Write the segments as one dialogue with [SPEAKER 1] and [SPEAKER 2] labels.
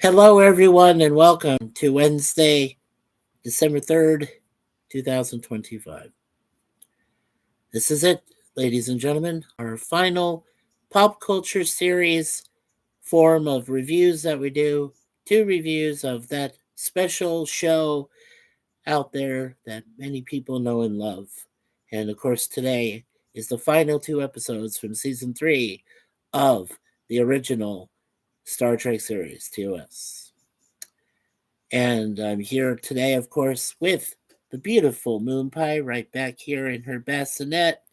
[SPEAKER 1] Hello, everyone, and welcome to Wednesday, December 3rd, 2025. This is it, ladies and gentlemen, our final pop culture series form of reviews that we do. Two reviews of that special show out there that many people know and love. And of course, today is the final two episodes from season 3 of the original Star Trek series, TOS. And I'm here today, of course, with the beautiful Moon Pie right back here in her bassinet,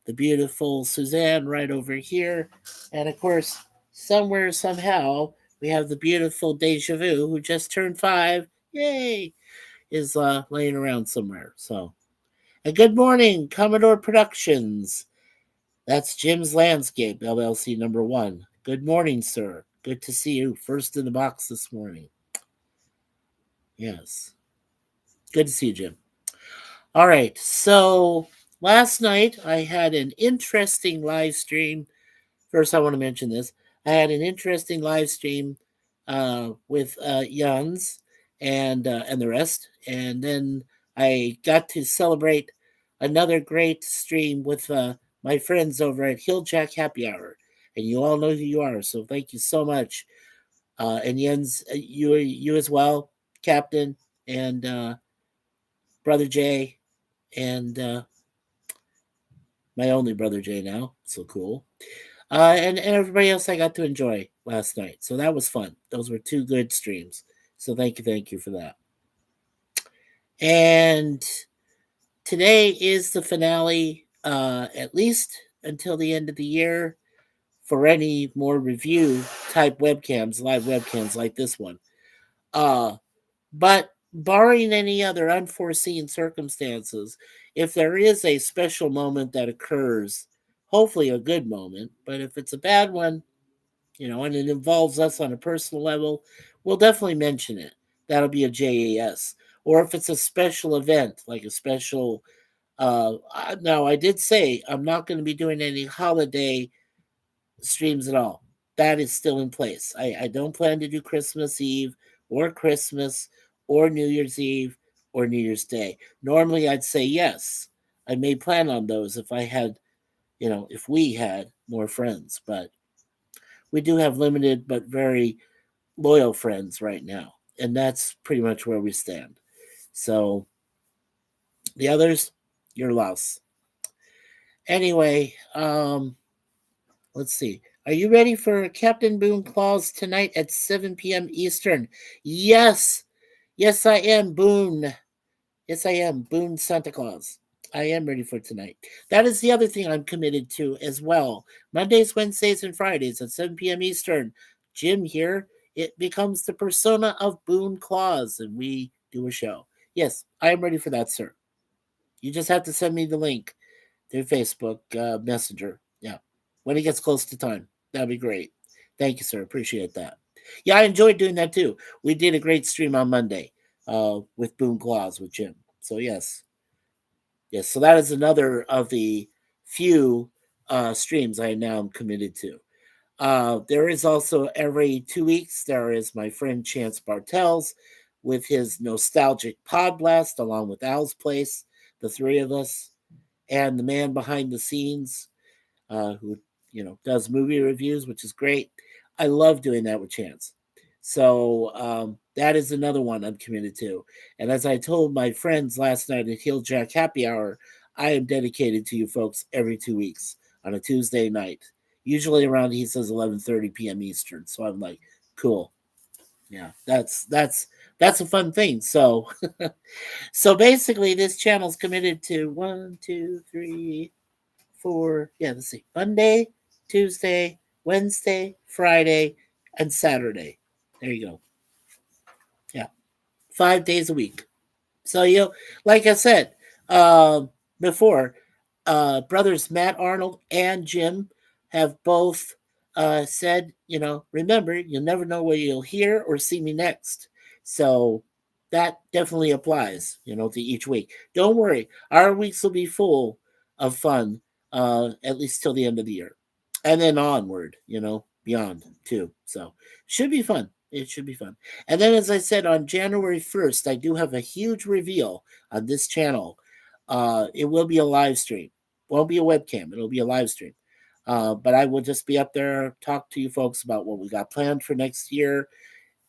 [SPEAKER 1] the beautiful Suzanne right over here, and of course, somewhere, somehow, we have the beautiful Deja Vu who just turned 5. Yay! Is laying around somewhere. So, and good morning, Commodore Productions. That's Jim's Landscape, LLC number 1. Good morning, sir. Good to see you. First in the box this morning. Yes. Good to see you, Jim. All right. So last night I had an interesting live stream. First, I want to mention this. I had an interesting live stream with Jans and the rest, and then I got to celebrate another great stream with my friends over at Hilljack Happy Hour, and you all know who you are. So thank you so much, and Jens, you as well, Captain, and Brother Jay, and my only brother Jay now. So cool. And everybody else I got to enjoy last night. So that was fun. Those were two good streams. So thank you for that. And today is the finale, at least until the end of the year, for any more review type webcams, live webcams like this one. But barring any other unforeseen circumstances, if there is a special moment that occurs, hopefully a good moment, but if it's a bad one, and it involves us on a personal level, we'll definitely mention it. That'll be a JAS. Or if it's a special event, like a special. Now, I did say I'm not going to be doing any holiday streams at all. That is still in place. I don't plan to do Christmas Eve or Christmas or New Year's Eve or New Year's Day. Normally, I'd say yes. I may plan on those if I had, if we had more friends, but we do have limited but very loyal friends right now. And that's pretty much where we stand. So the others, your loss. Anyway, let's see. Are you ready for Captain Boone Claus tonight at 7 p.m. Eastern? Yes. Yes, I am, Boone. Yes, I am, Boone Santa Claus. I am ready for tonight. That is the other thing I'm committed to as well. Mondays, Wednesdays, and Fridays at 7 p.m. Eastern. Jim here. It becomes the persona of Boone Claus, and we do a show. Yes, I am ready for that, sir. You just have to send me the link through Facebook Messenger. Yeah, when it gets close to time, that'd be great. Thank you, sir. Appreciate that. Yeah, I enjoyed doing that too. We did a great stream on Monday with Boone Claus with Jim. So yes. So that is another of the few streams I now am committed to. There is also every 2 weeks, there is my friend Chance Bartels with his nostalgic pod blast along with Al's Place, the three of us, and the man behind the scenes who, does movie reviews, which is great. I love doing that with Chance. So that is another one I'm committed to. And as I told my friends last night at Heel Jack Happy Hour, I am dedicated to you folks every 2 weeks on a Tuesday night. Usually around, he says, 11:30 p.m. Eastern. So I'm like, cool. Yeah, that's a fun thing. So so basically this channel's committed to 1, 2, 3, 4. Yeah, let's see. Monday, Tuesday, Wednesday, Friday, and Saturday. There you go. Yeah. 5 days a week. So like I said before, brothers Matt Arnold and Jim have both said, remember, you'll never know where you'll hear or see me next. So that definitely applies, to each week. Don't worry, our weeks will be full of fun, at least till the end of the year, and then onward, beyond too. So should be fun. It should be fun. And then, as I said, on January 1st, I do have a huge reveal on this channel. It will be a live stream. Won't be a webcam. It'll be a live stream. But I will just be up there, talk to you folks about what we got planned for next year,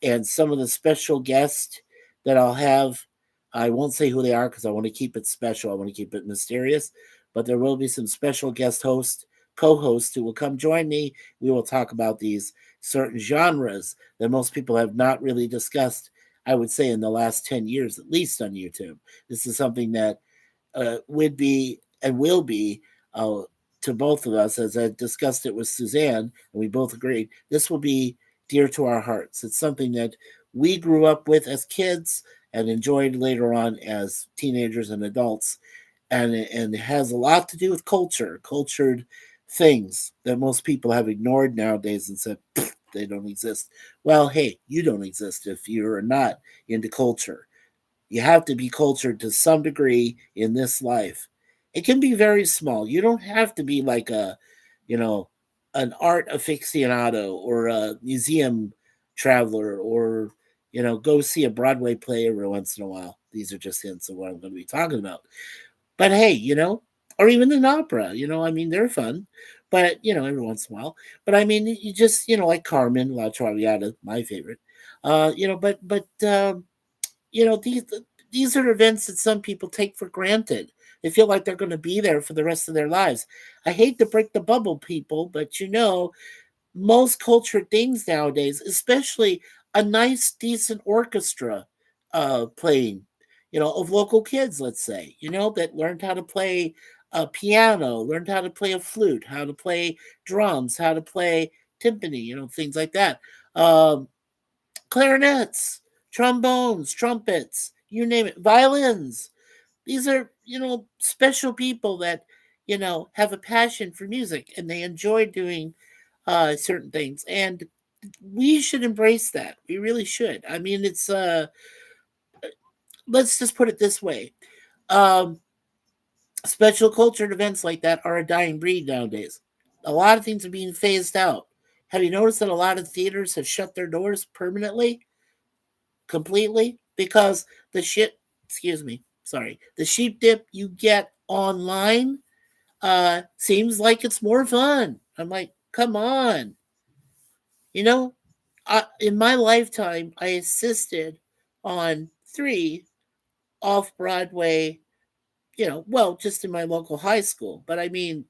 [SPEAKER 1] and some of the special guests that I'll have. I won't say who they are because I want to keep it special. I want to keep it mysterious. But there will be some special guest hosts, co-hosts who will come join me. We will talk about these certain genres that most people have not really discussed, I would say, in the last 10 years, at least on YouTube. This is something that would be and will be uh, to both of us, as I discussed it with Suzanne, and we both agreed, this will be dear to our hearts. It's something that we grew up with as kids and enjoyed later on as teenagers and adults. And it has a lot to do with cultured things that most people have ignored nowadays and said they don't exist. Well, hey, you don't exist if you're not into culture. You have to be cultured to some degree in this life. It can be very small. You don't have to be like you know, an art aficionado or a museum traveler or, go see a Broadway play every once in a while. These are just hints of what I'm going to be talking about. But hey, or even an opera, I mean, they're fun, but, every once in a while. But I mean, you just, like Carmen, La Traviata, my favorite. But these are events that some people take for granted. They feel like they're going to be there for the rest of their lives. I hate to break the bubble, people, but most cultured things nowadays, especially a nice, decent orchestra playing, of local kids, let's say, that learned how to play a piano, learned how to play a flute, how to play drums, how to play timpani, things like that. Clarinets, trombones, trumpets, you name it, violins. These are, special people that, have a passion for music and they enjoy doing certain things. And we should embrace that. We really should. I mean, let's just put it this way. Um, Special cultured events like that are a dying breed nowadays. A lot of things are being phased out. Have you noticed that a lot of theaters have shut their doors permanently, completely? Because excuse me, sorry, the sheep dip you get online seems like it's more fun. I'm like, come on. You know, in my lifetime, I assisted on 3 off Broadway, well, just in my local high school. But I mean,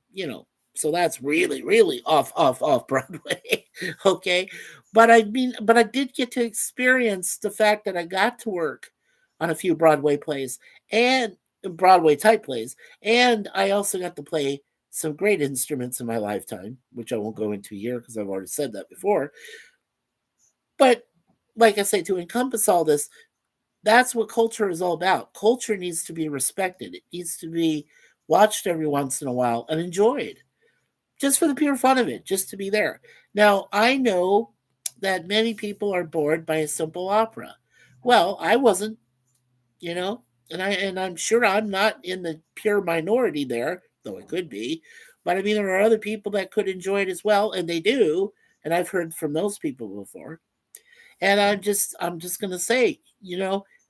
[SPEAKER 1] so that's really, really off Broadway. Okay. But I did get to experience the fact that I got to work on a few Broadway plays and Broadway type plays. And I also got to play some great instruments in my lifetime, which I won't go into here because I've already said that before. But like I say, to encompass all this, that's what culture is all about. Culture needs to be respected. It needs to be watched every once in a while and enjoyed just for the pure fun of it, just to be there. Now, I know that many people are bored by a simple opera. Well, I wasn't, you know, and I'm sure I'm not in the pure minority there, though I could be. But I mean, there are other people that could enjoy it as well, and they do. And I've heard from those people before. And I'm just going to say,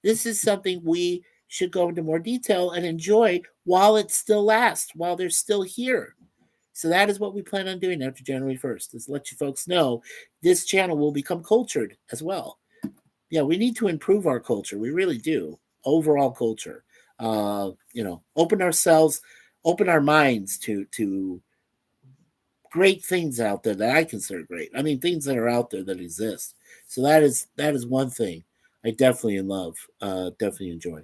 [SPEAKER 1] this is something we should go into more detail and enjoy while it still lasts, while they're still here. So that is what we plan on doing after January 1st, is let you folks know this channel will become cultured as well. Yeah, we need to improve our culture. We really do. Overall culture. Open our minds to great things out there that I consider great. I mean, things that are out there that exist. So that is one thing I definitely love, definitely enjoy.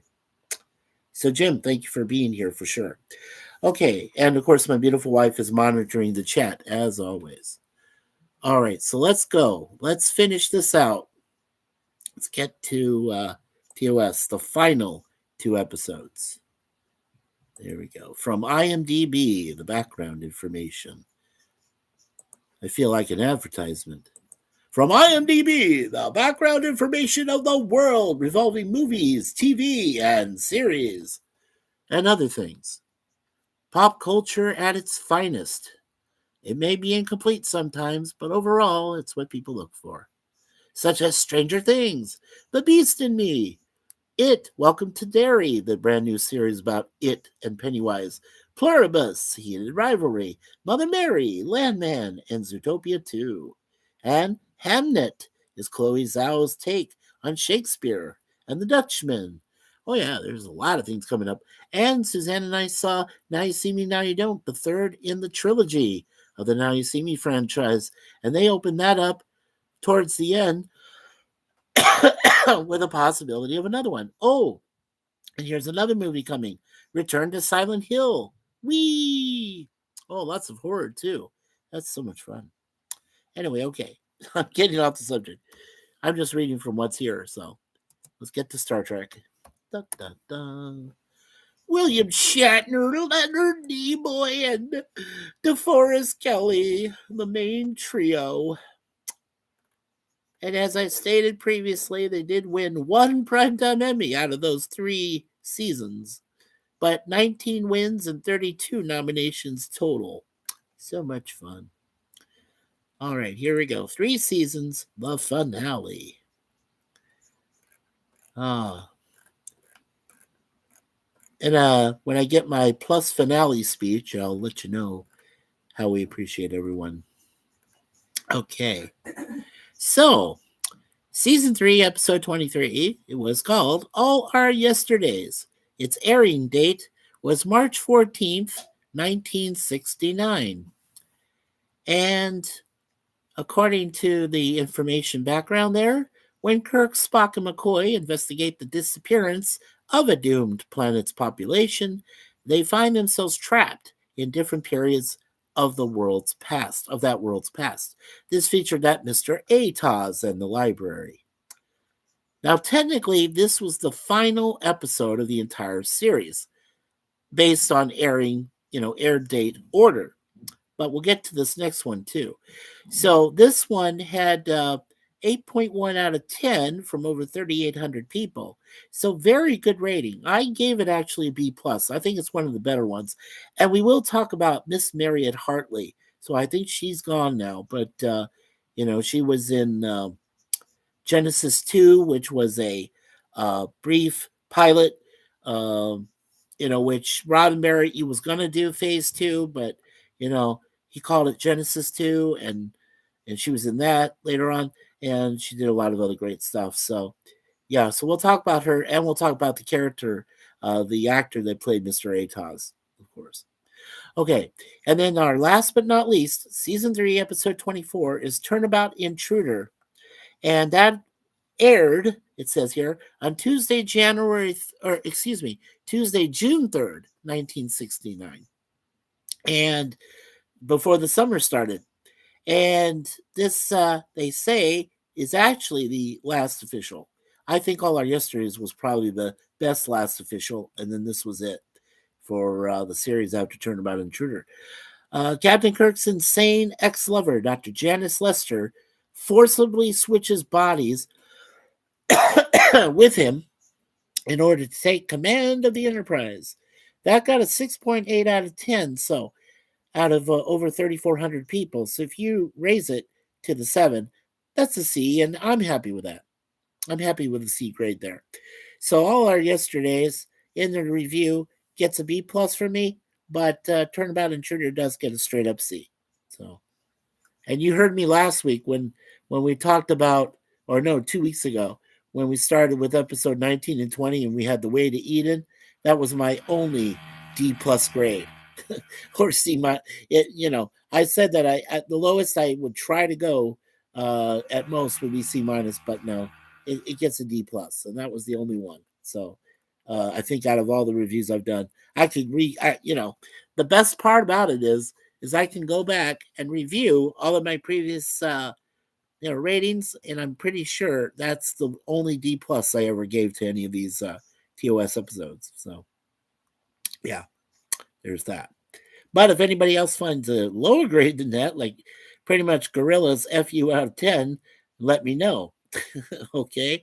[SPEAKER 1] So Jim, thank you for being here for sure. Okay, and of course my beautiful wife is monitoring the chat as always. All right, so let's go. Let's finish this out. Let's get to TOS, the final 2 episodes. There we go. From IMDb, the background information. I feel like an advertisement. From IMDb, the background information of the world revolving movies, TV, and series, and other things. Pop culture at its finest. It may be incomplete sometimes, but overall, it's what people look for. such as Stranger Things, The Beast in Me, It, Welcome to Derry, the brand new series about It and Pennywise, Pluribus, Heated Rivalry, Mother Mary, Landman, and Zootopia 2. And Hamnet is Chloe Zhao's take on Shakespeare and the Dutchman. Oh, yeah, there's a lot of things coming up. And Suzanne and I saw Now You See Me, Now You Don't, the third in the trilogy of the Now You See Me franchise. And they opened that up towards the end with a possibility of another one. Oh, and here's another movie coming, Return to Silent Hill. Whee! Oh, lots of horror, too. That's so much fun. Anyway, okay. I'm getting off the subject. I'm just reading from what's here, so let's get to Star Trek. Dun, dun, dun. William Shatner, Leonard Nimoy, and DeForest Kelly, the main trio. And as I stated previously, they did win one Primetime Emmy out of those 3 seasons, but 19 wins and 32 nominations total. So much fun. All right, here we go. 3 seasons, the finale. And when I get my plus finale speech, I'll let you know how we appreciate everyone. Okay. So, Season 3, Episode 23, it was called All Our Yesterdays. Its airing date was March 14th, 1969. And according to the information background there, when Kirk, Spock, and McCoy investigate the disappearance of a doomed planet's population, they find themselves trapped in different periods of the world's past, of that world's past. This featured that Mr. ATOS and the library. Now, technically, this was the final episode of the entire series, based on airing, air date order. But we'll get to this next one too. So this one had 8.1 out of 10 from over 3,800 people. So very good rating. I gave it actually a B plus. I think it's one of the better ones. And we will talk about Miss Marriott Hartley. So I think she's gone now, but she was in Genesis 2, which was a brief pilot, which Roddenberry, he was going to do phase 2, but he called it Genesis 2, and she was in that later on, and she did a lot of other great stuff. So, yeah, so we'll talk about her, and we'll talk about the character, the actor that played Mr. Atos, of course. Okay, and then our last but not least, Season 3, Episode 24 is Turnabout Intruder, and that aired, it says here, on Tuesday, June 3rd, 1969. And before the summer started. And this, they say, is actually the last official. I think All Our Yesterdays was probably the best last official, and then this was it for the series after Turnabout Intruder. Captain Kirk's insane ex-lover, Dr. Janice Lester, forcibly switches bodies with him in order to take command of the Enterprise. That got a 6.8 out of 10, so out of over 3,400 people. So if you raise it to the 7, that's a C, and I'm happy with that. I'm happy with the C grade there. So All Our Yesterdays in the review gets a B plus for me, but Turnabout Intruder does get a straight up C. So, and you heard me last week when we talked about, or no, 2 weeks ago, when we started with episode 19 and 20 and we had The Way to Eden. That was my only D plus grade. Or C minus. I said that at the lowest I would try to go at most would be C minus, but no, it gets a D plus, and that was the only one. So I think out of all the reviews I've done, I could the best part about it is I can go back and review all of my previous ratings, and I'm pretty sure that's the only D plus I ever gave to any of these TOS episodes. So yeah, there's that. But if anybody else finds a lower grade than that, like pretty much Gorilla's FU out of 10, let me know. Okay.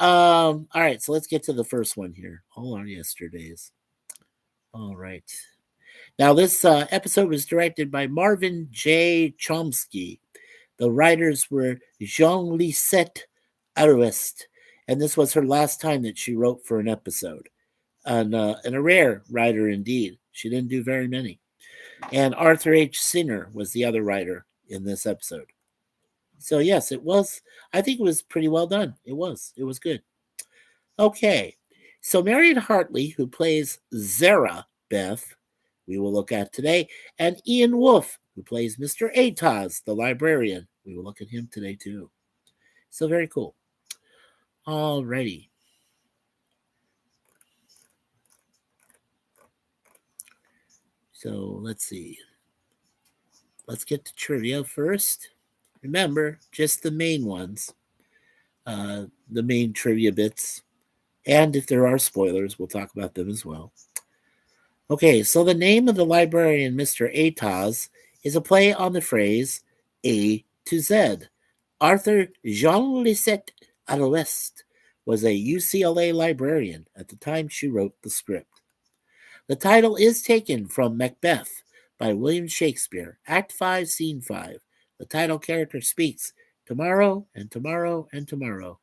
[SPEAKER 1] All right, so let's get to the first one here. All Our Yesterdays. All right. Now, this episode was directed by Marvin J. Chomsky. The writers were Jean Lisette Arouest, and this was her last time that she wrote for an episode. And a rare writer indeed. She didn't do very many. And Arthur H. Singer was the other writer in this episode. So yes, it was. I think it was pretty well done. It was. It was good. Okay. So Marion Hartley, who plays Zara Beth, we will look at today, and Ian Wolfe, who plays Mr. Atos, the librarian. We will look at him today too. So very cool. Alrighty. So let's see. Let's get to trivia first. Remember, just the main ones, the main trivia bits. And if there are spoilers, we'll talk about them as well. Okay, so the name of the librarian, Mr. Atos, is a play on the phrase A to Z. Arthur Jean Lisette Arouest was a UCLA librarian at the time she wrote the script. The title is taken from Macbeth by William Shakespeare, Act 5, Scene 5. The title character speaks tomorrow and tomorrow and tomorrow,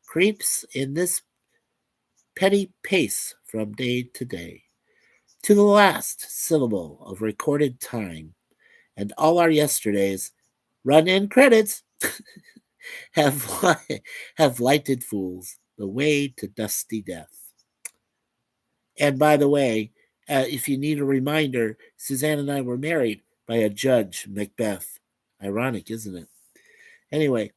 [SPEAKER 1] creeps in this petty pace from day to day, to the last syllable of recorded time, and all our yesterdays, run in credits, have, have lighted fools the way to dusty death. And by the way, if you need a reminder, Suzanne and I were married by a judge, Macbeth. Ironic, isn't it? Anyway,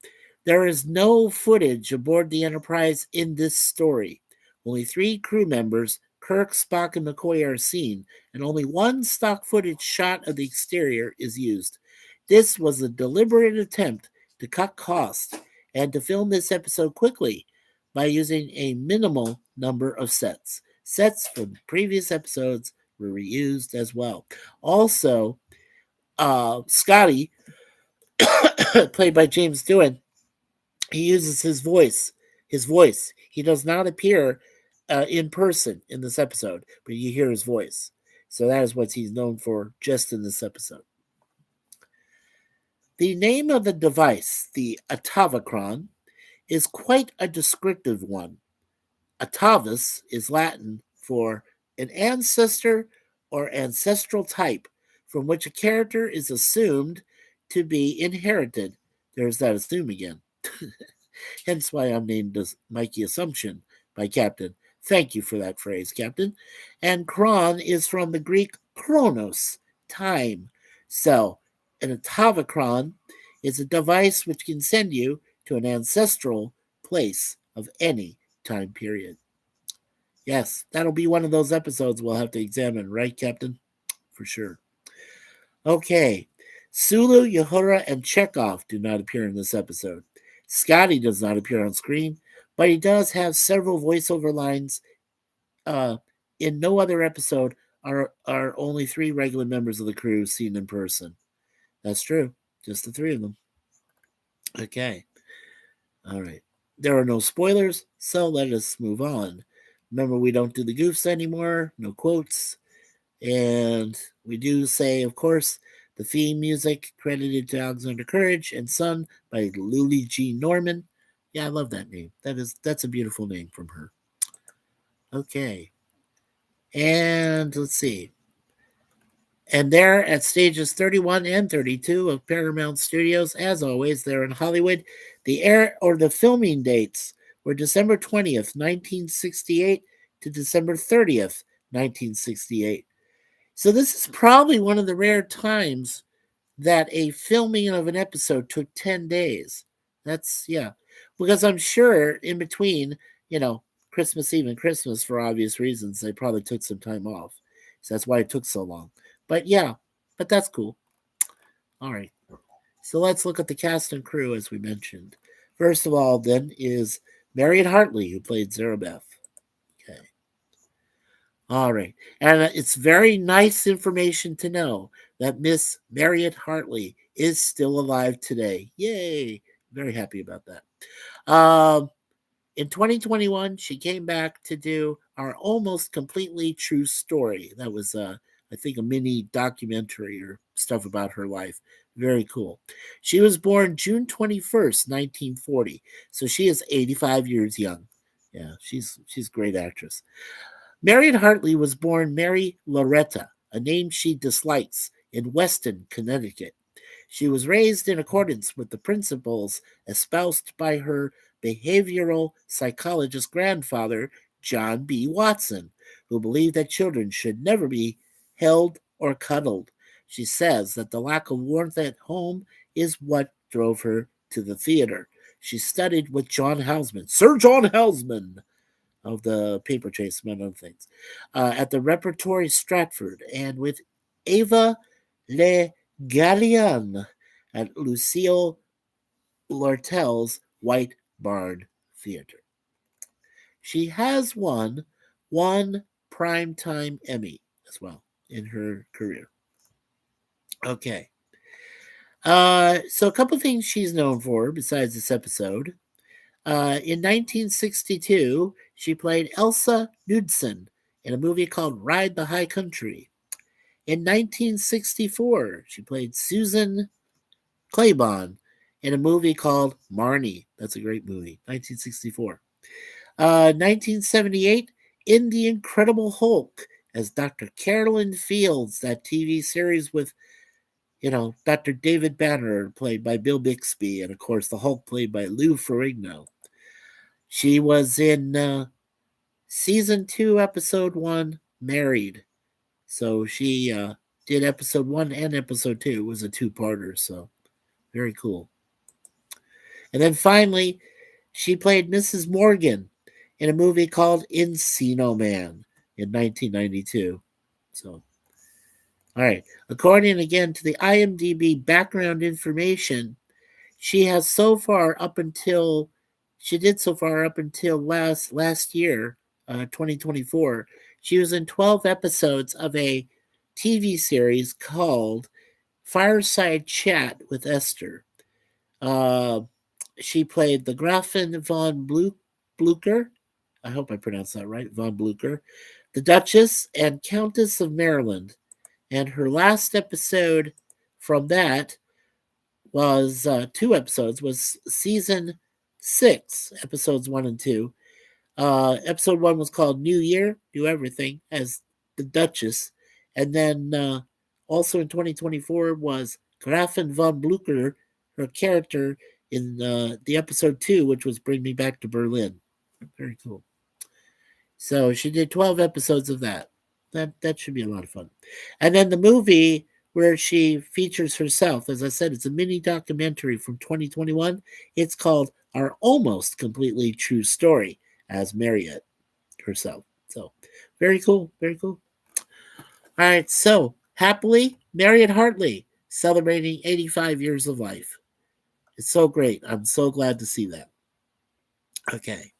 [SPEAKER 1] there is no footage aboard the Enterprise in this story. Only 3 crew members, Kirk, Spock, and McCoy, are seen, and only one stock footage shot of the exterior is used. This was a deliberate attempt to cut costs and to film this episode quickly by using a minimal number of sets. Sets from previous episodes were reused as well. Also, Scotty, played by James Doohan, he uses his voice. His voice. He does not appear in person in this episode, but you hear his voice. So that is what he's known for just in this episode. The name of the device, the Atavachron, is quite a descriptive one. Atavus is Latin for an ancestor or ancestral type from which a character is assumed to be inherited. There's that assume again. Hence why I'm named as Mikey Assumption by Captain. Thank you for that phrase, Captain. And chron is from the Greek chronos, time. So, an Atavachron is a device which can send you to an ancestral place of any time period. Yes, that'll be one of those episodes we'll have to examine, right, Captain? For sure. Okay. Sulu, Uhura, and Chekhov do not appear in this episode. Scotty does not appear on screen, but he does have several voiceover lines. In no other episode are only 3 regular members of the crew seen in person. That's true. Just the 3 of them. Okay. All right. There are no spoilers, so let us move on. Remember, we don't do the goofs anymore, no quotes. And we do say, of course, the theme music credited to Alexander Courage and sung by Luli G. Norman. Yeah, I love that name. That's a beautiful name from her. Okay. And let's see. And they're at stages 31 and 32 of Paramount Studios. As always, they're in Hollywood. The filming dates were December 20th, 1968 to December 30th, 1968. So this is probably one of the rare times that a filming of an episode took 10 days. That's, yeah. Because I'm sure in between, Christmas Eve and Christmas, for obvious reasons, they probably took some time off. So that's why it took so long. But yeah, but that's cool. All right. So let's look at the cast and crew, as we mentioned. First of all, then, is Marion Hartley, who played Zarabeth. Okay. All right. And it's very nice information to know that Miss Marion Hartley is still alive today. Yay. Very happy about that. In 2021, she came back to do Our Almost Completely True Story. That was, I think, a mini documentary or stuff about her life. Very cool. She was born June 21st, 1940. So she is 85 years young. Yeah, she's a great actress. Marion Hartley was born Mary Loretta, a name she dislikes, in Weston, Connecticut. She was raised in accordance with the principles espoused by her behavioral psychologist grandfather, John B. Watson, who believed that children should never be held or cuddled. She says that the lack of warmth at home is what drove her to the theater. She studied with John Houseman, Sir John Houseman, of the Paper Chase, among other things, at the Repertory Stratford, and with Ava Le Gallienne at Lucille Lortel's White Barn Theater. She has won one Primetime Emmy as well in her career. Okay. So a couple things she's known for besides this episode. In 1962, she played Elsa Knudsen in a movie called Ride the High Country. In 1964, she played Susan Claiborne in a movie called Marnie. That's a great movie, 1964. 1978, in The Incredible Hulk as Dr. Carolyn Fields, that TV series with, Dr. David Banner, played by Bill Bixby, and of course the Hulk, played by Lou Ferrigno. She was in season 2, episode 1, Married. So she did episode 1 and episode 2. It was a two-parter, so very cool. And then finally, she played Mrs. Morgan in a movie called Encino Man in 1992. So, all right. According again to the IMDb background information, she has so far up until she did so far up until last year, 2024. She was in 12 episodes of a TV series called Fireside Chat with Esther. Uh, she played the Gräfin von Blucher. I hope I pronounced that right. Von Blucher, the Duchess and Countess of Maryland. And her last episode from that was 2 episodes, was season 6, episodes 1 and 2. Episode 1 was called New Year, New Everything, as the Duchess. And then also in 2024 was Gräfin von Blucher, her character in the episode 2, which was Bring Me Back to Berlin. Very cool. So she did 12 episodes of that. That should be a lot of fun. And then the movie where she features herself, as I said, it's a mini documentary from 2021. It's called Our Almost Completely True Story as Marriott herself. So very cool. Very cool. All right. So happily, Marriott Hartley celebrating 85 years of life. It's so great. I'm so glad to see that. Okay.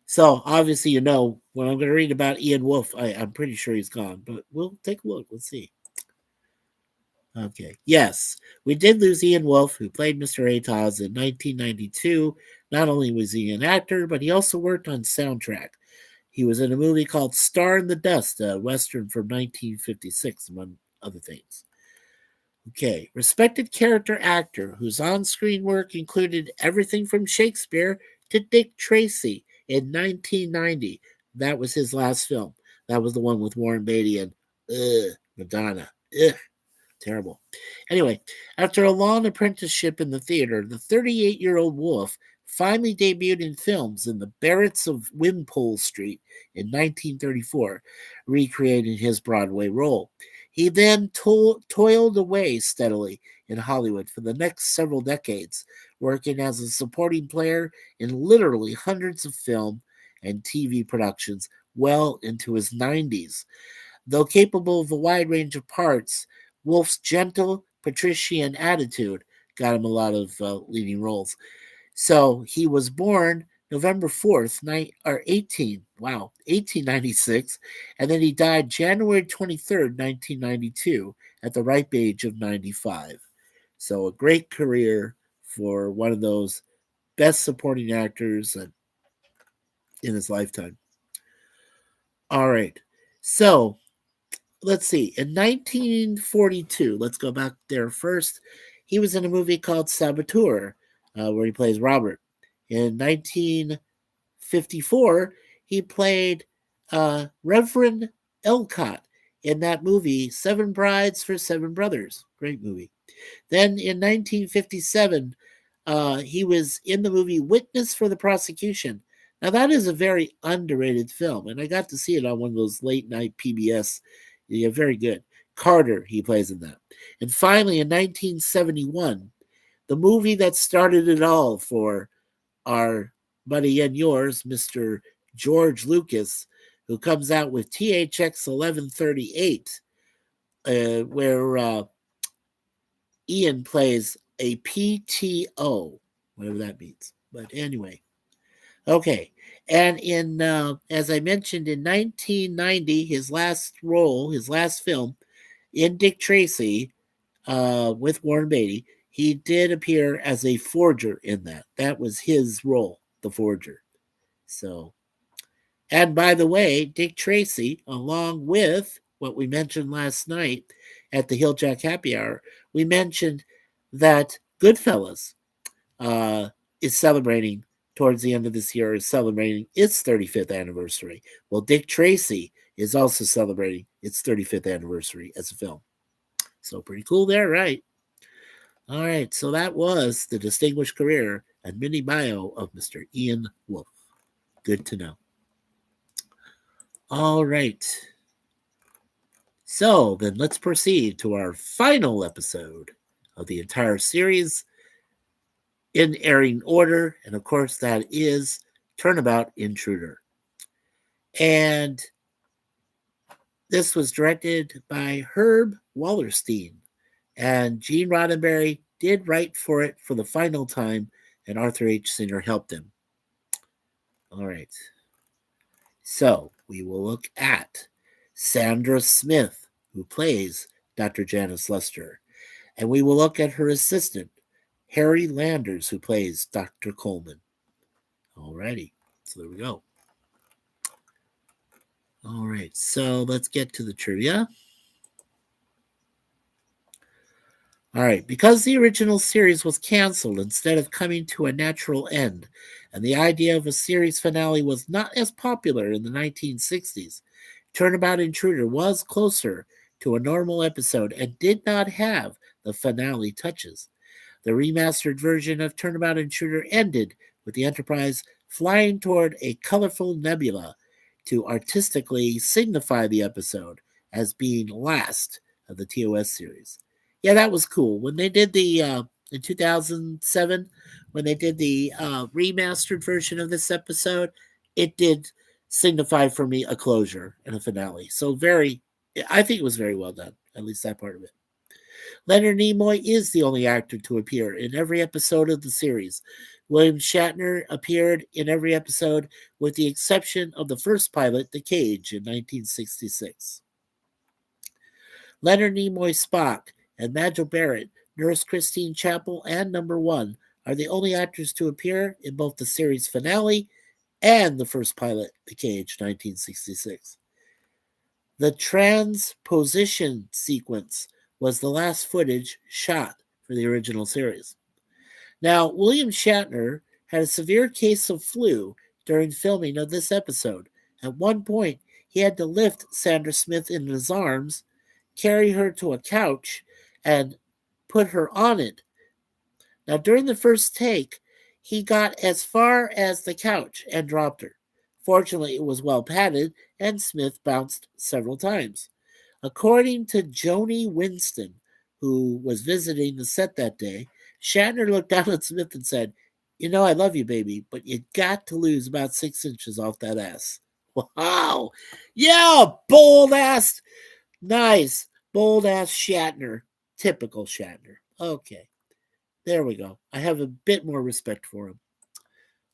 [SPEAKER 1] So obviously, when I'm going to read about Ian Wolfe, I'm pretty sure he's gone, but we'll take a look. Let's see. Okay. Yes, we did lose Ian Wolfe, who played Mr. TOS in 1992. Not only was he an actor, but he also worked on soundtrack. He was in a movie called Star in the Dust, a western from 1956, among other things. Okay, respected character actor whose on screen work included everything from Shakespeare to Dick Tracy in 1990. That was his last film. That was the one with Warren Beatty and Madonna. Ugh, terrible. Anyway, after a long apprenticeship in the theater, the 38-year-old Wolfe finally debuted in films in The Barretts of Wimpole Street in 1934, recreating his Broadway role. He then toiled away steadily in Hollywood for the next several decades, working as a supporting player in literally hundreds of film and TV productions well into his 90s. Though capable of a wide range of parts, Wolfe's gentle, patrician attitude got him a lot of leading roles. So he was born November 4th, 1896, and then he died January 23rd, 1992, at the ripe age of 95. So a great career for one of those best supporting actors in his lifetime. All right. So let's see. In 1942, let's go back there first. he was in a movie called Saboteur, where he plays Robert. In 1954, he played Reverend Elcott in that movie, Seven Brides for Seven Brothers. Great movie. Then in 1957, he was in the movie Witness for the Prosecution. Now, that is a very underrated film, and I got to see it on one of those late night PBS. Yeah, very good. Carter, he plays in that. And finally, in 1971, the movie that started it all for our buddy and yours, Mr. George Lucas, who comes out with THX 1138, where Ian plays a PTO, whatever that means. But anyway, okay. And as I mentioned, in 1990, his last role, his last film, in Dick Tracy, with Warren Beatty, he did appear as a forger in that. That was his role, the forger. So, and by the way, Dick Tracy, along with what we mentioned last night at the Hilljack Happy Hour, we mentioned that Goodfellas is celebrating towards the end of this year, is celebrating its 35th anniversary. Well, Dick Tracy is also celebrating its 35th anniversary as a film. So pretty cool there, right? All right, so that was the distinguished career and mini bio of Mr. Ian Wolfe. Good to know. All right. So then let's proceed to our final episode of the entire series in airing order. And of course, that is Turnabout Intruder. And this was directed by Herb Wallerstein. And Gene Roddenberry did write for it for the final time, and Arthur H. Singer helped him. All right. So we will look at Sandra Smith, who plays Dr. Janice Lester. And we will look at her assistant, Harry Landers, who plays Dr. Coleman. Alrighty, so there we go. All right, so let's get to the trivia. All right, because the original series was canceled instead of coming to a natural end, and the idea of a series finale was not as popular in the 1960s, Turnabout Intruder was closer to a normal episode and did not have the finale touches. The remastered version of Turnabout Intruder ended with the Enterprise flying toward a colorful nebula to artistically signify the episode as being last of the TOS series. Yeah, that was cool. When they did the, in 2007, when they did the remastered version of this episode, it did signify for me a closure and a finale. So I think it was very well done, at least that part of it. Leonard Nimoy is the only actor to appear in every episode of the series. William Shatner appeared in every episode with the exception of the first pilot, The Cage, in 1966. Leonard Nimoy Spock and Majel Barrett, Nurse Christine Chapel, and Number One are the only actors to appear in both the series finale and the first pilot, The Cage, 1966. The transposition sequence was the last footage shot for the original series. Now, William Shatner had a severe case of flu during filming of this episode. At one point, he had to lift Sandra Smith in his arms, carry her to a couch, and put her on it. Now, during the first take, he got as far as the couch and dropped her. Fortunately, it was well padded, and Smith bounced several times. According to Joni Winston, who was visiting the set that day, Shatner looked down at Smith and said, "You know, I love you, baby, but you got to lose about 6 inches off that ass." Wow. Yeah, bold ass. Nice. Bold ass Shatner. Typical Shatner. Okay. There we go. I have a bit more respect for him.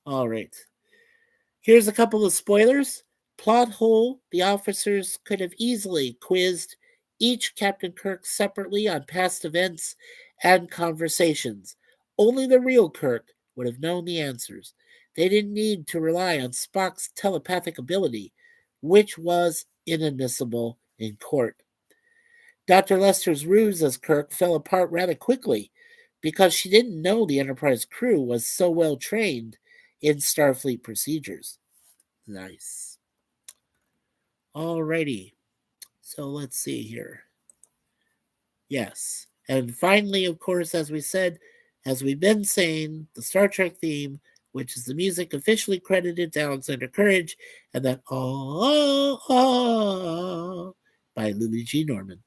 [SPEAKER 1] All right. Here's a couple of spoilers. Plot hole: the officers could have easily quizzed each Captain Kirk separately on past events and conversations. Only the real Kirk would have known the answers. They didn't need to rely on Spock's telepathic ability, which was inadmissible in court. Dr. Lester's ruse as Kirk fell apart rather quickly. because she didn't know the Enterprise crew was so well trained in Starfleet procedures. Nice. Alrighty. So let's see here. Yes. And finally, of course, as we said, as we've been saying, the Star Trek theme, which is the music officially credited to Alexander Courage, and that by Lily G. Norman,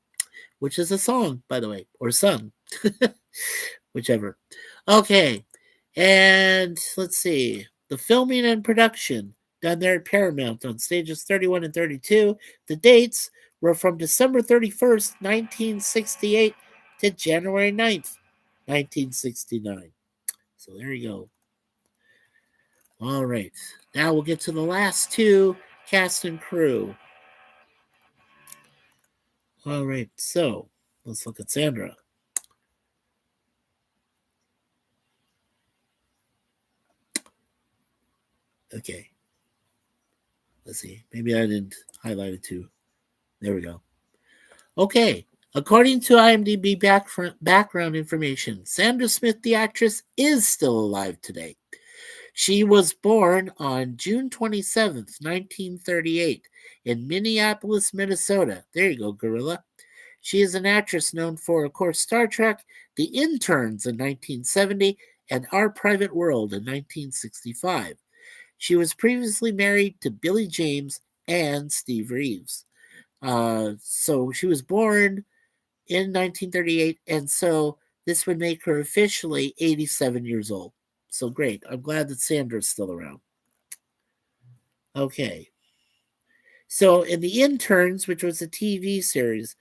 [SPEAKER 1] which is a song, by the way, or sung, whichever. Okay. And let's see. The filming and production done there at Paramount on stages 31 and 32. The dates were from December 31st, 1968 to January 9th, 1969. So there you go. All right. Now we'll get to the last two, cast and crew. All right. So let's look at Sandra. Okay. Let's see. Maybe I didn't highlight it too. There we go. Okay. According to IMDb background information, Sandra Smith, the actress, is still alive today. She was born on June 27th, 1938, in Minneapolis, Minnesota. There you go, Gorilla. She is an actress known for, of course, Star Trek, The Interns in 1970, and Our Private World in 1965. She was previously married to Billy James and Steve Reeves. So she was born in 1938, and so this would make her officially 87 years old. So great. I'm glad that Sandra's still around. Okay. So in The Interns, which was a TV series,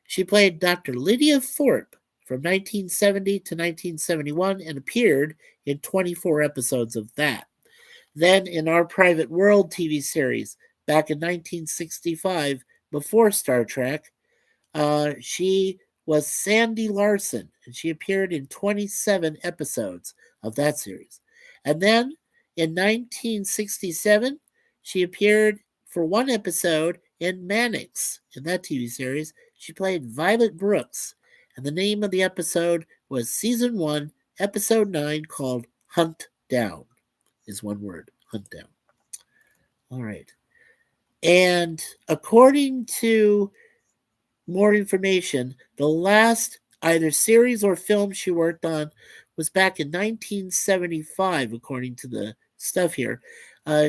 [SPEAKER 1] she played Dr. Lydia Thorpe from 1970 to 1971 and appeared in 24 episodes of that. Then in Our Private World TV series, back in 1965, before Star Trek, she was Sandy Larson, and she appeared in 27 episodes of that series. And then in 1967, she appeared for one episode in Mannix. In that TV series, she played Violet Brooks, and the name of the episode was Season 1, Episode 9, called Hunt Down, is one word, Hunt Down. All right. And according to more information, the last either series or film she worked on was back in 1975, according to the stuff here.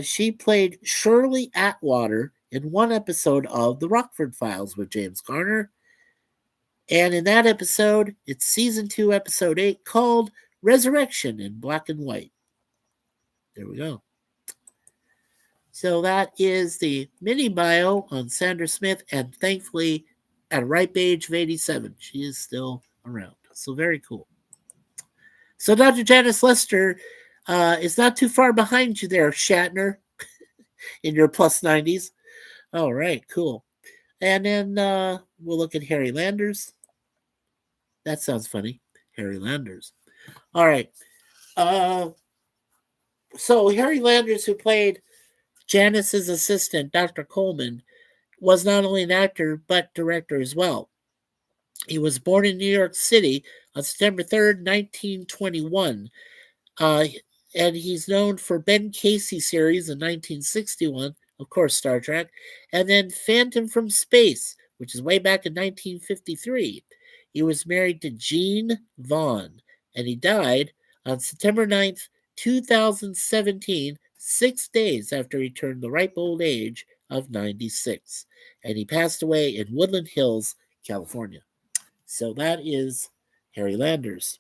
[SPEAKER 1] She played Shirley Atwater in one episode of The Rockford Files with James Garner. And in that episode, it's season 2, episode 8, called Resurrection in Black and White. There we go. So that is the mini bio on Sandra Smith, and thankfully, at a ripe age of 87, she is still around. So very cool. So Dr. Janice Lester is not too far behind you there, Shatner, in your plus 90s. All right, cool. And then we'll look at Harry Landers. That sounds funny. Harry Landers. All right. So Harry Landers, who played Janice's assistant, Dr. Coleman, was not only an actor but director as well. He was born in New York City on September 3rd, 1921. And he's known for Ben Casey series in 1961, of course, Star Trek, and then Phantom from Space, which is way back in 1953. He was married to Jean Vaughn, and he died on September 9th, 2017, 6 days after he turned the ripe old age of 96. And he passed away in Woodland Hills, California. So that is Harry Landers.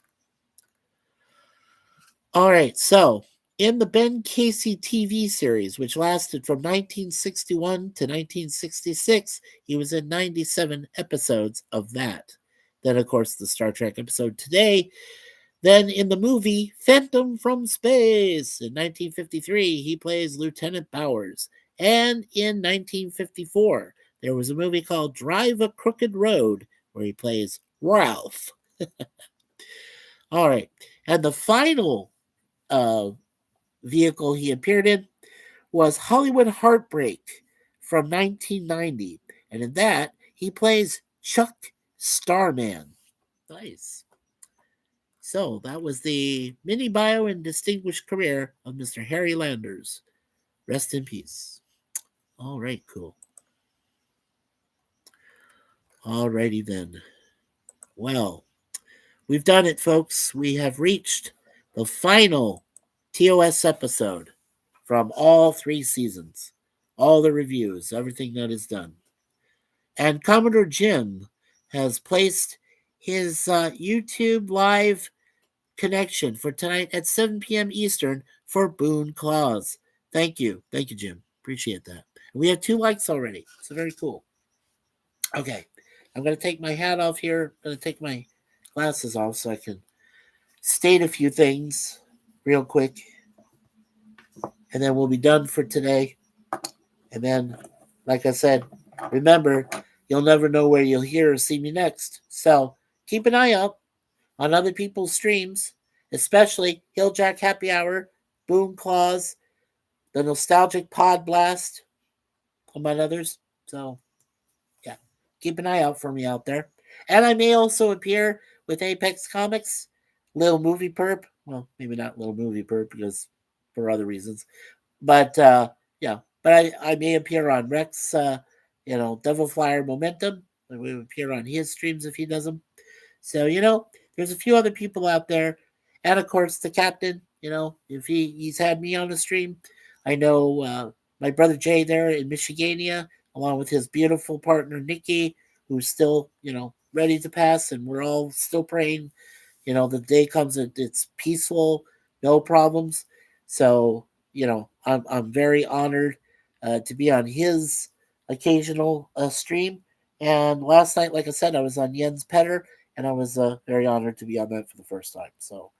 [SPEAKER 1] All right, so in the Ben Casey TV series, which lasted from 1961 to 1966, he was in 97 episodes of that. Then, of course, the Star Trek episode today. Then in the movie Phantom from Space in 1953, he plays Lieutenant Bowers. And in 1954, there was a movie called Drive a Crooked Road where he plays Ralph. All right. And the final vehicle he appeared in was Hollywood Heartbreak from 1990. And in that, he plays Chuck Starman. Nice. So that was the mini bio and distinguished career of Mr. Harry Landers. Rest in peace. All right, cool. Alrighty then. Well, we've done it, folks. We have reached the final TOS episode from all 3 seasons, all the reviews, everything that is done. And Commodore Jim has placed his YouTube live connection for tonight at 7 p.m. Eastern for Boone Claws. Thank you. Thank you, Jim. Appreciate that. And we have 2 likes already. So very cool. Okay. I'm going to take my hat off here. I'm going to take my glasses off so I can state a few things real quick. And then we'll be done for today. And then, like I said, remember, you'll never know where you'll hear or see me next. So keep an eye out on other people's streams, especially Hilljack Happy Hour, Boom Claws, the Nostalgic Pod Blast, among others. So, yeah, keep an eye out for me out there. And I may also appear with Apex Comics, Little Movie Perp. Well, maybe not Little Movie Perp because for other reasons. But, yeah, but I may appear on Rex, Devil Flyer Momentum. I will appear on his streams if he does them. So, there's a few other people out there. And of course, the captain, if he's had me on the stream. I know my brother Jay there in Michigania, along with his beautiful partner Nikki, who's still, ready to pass. And we're all still praying, the day comes and it's peaceful, no problems. So, I'm very honored to be on his occasional stream. And last night, like I said, I was on Jens Petter, and I was very honored to be on that for the first time. So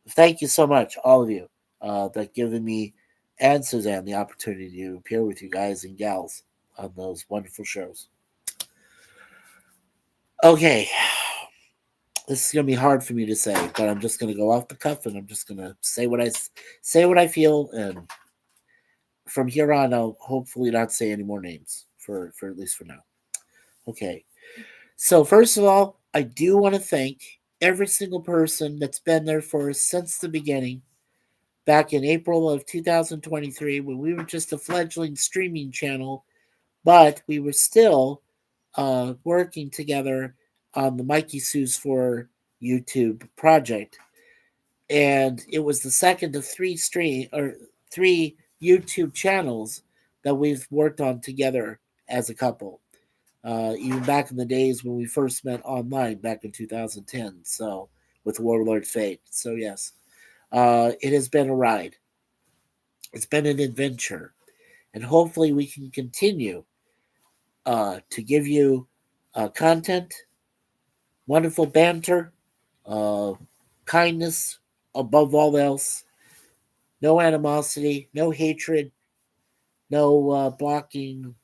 [SPEAKER 1] thank you so much, all of you, that given me and Suzanne the opportunity to appear with you guys and gals on those wonderful shows. Okay, this is gonna be hard for me to say, but I'm just gonna go off the cuff and I'm just gonna say what I feel, and from here on, I'll hopefully not say any more names for at least for now. Okay. So first of all, I do want to thank every single person that's been there for us since the beginning, back in April of 2023, when we were just a fledgling streaming channel, but we were still working together on the Mikey Sues for YouTube project, and it was the second of three YouTube channels that we've worked on together as a couple. Even back in the days when we first met online back in 2010. So with Warlord Fate. So yes, it has been a ride. It's been an adventure, and hopefully we can continue to give you content, wonderful banter, uh, kindness above all else, no animosity, no hatred, no blocking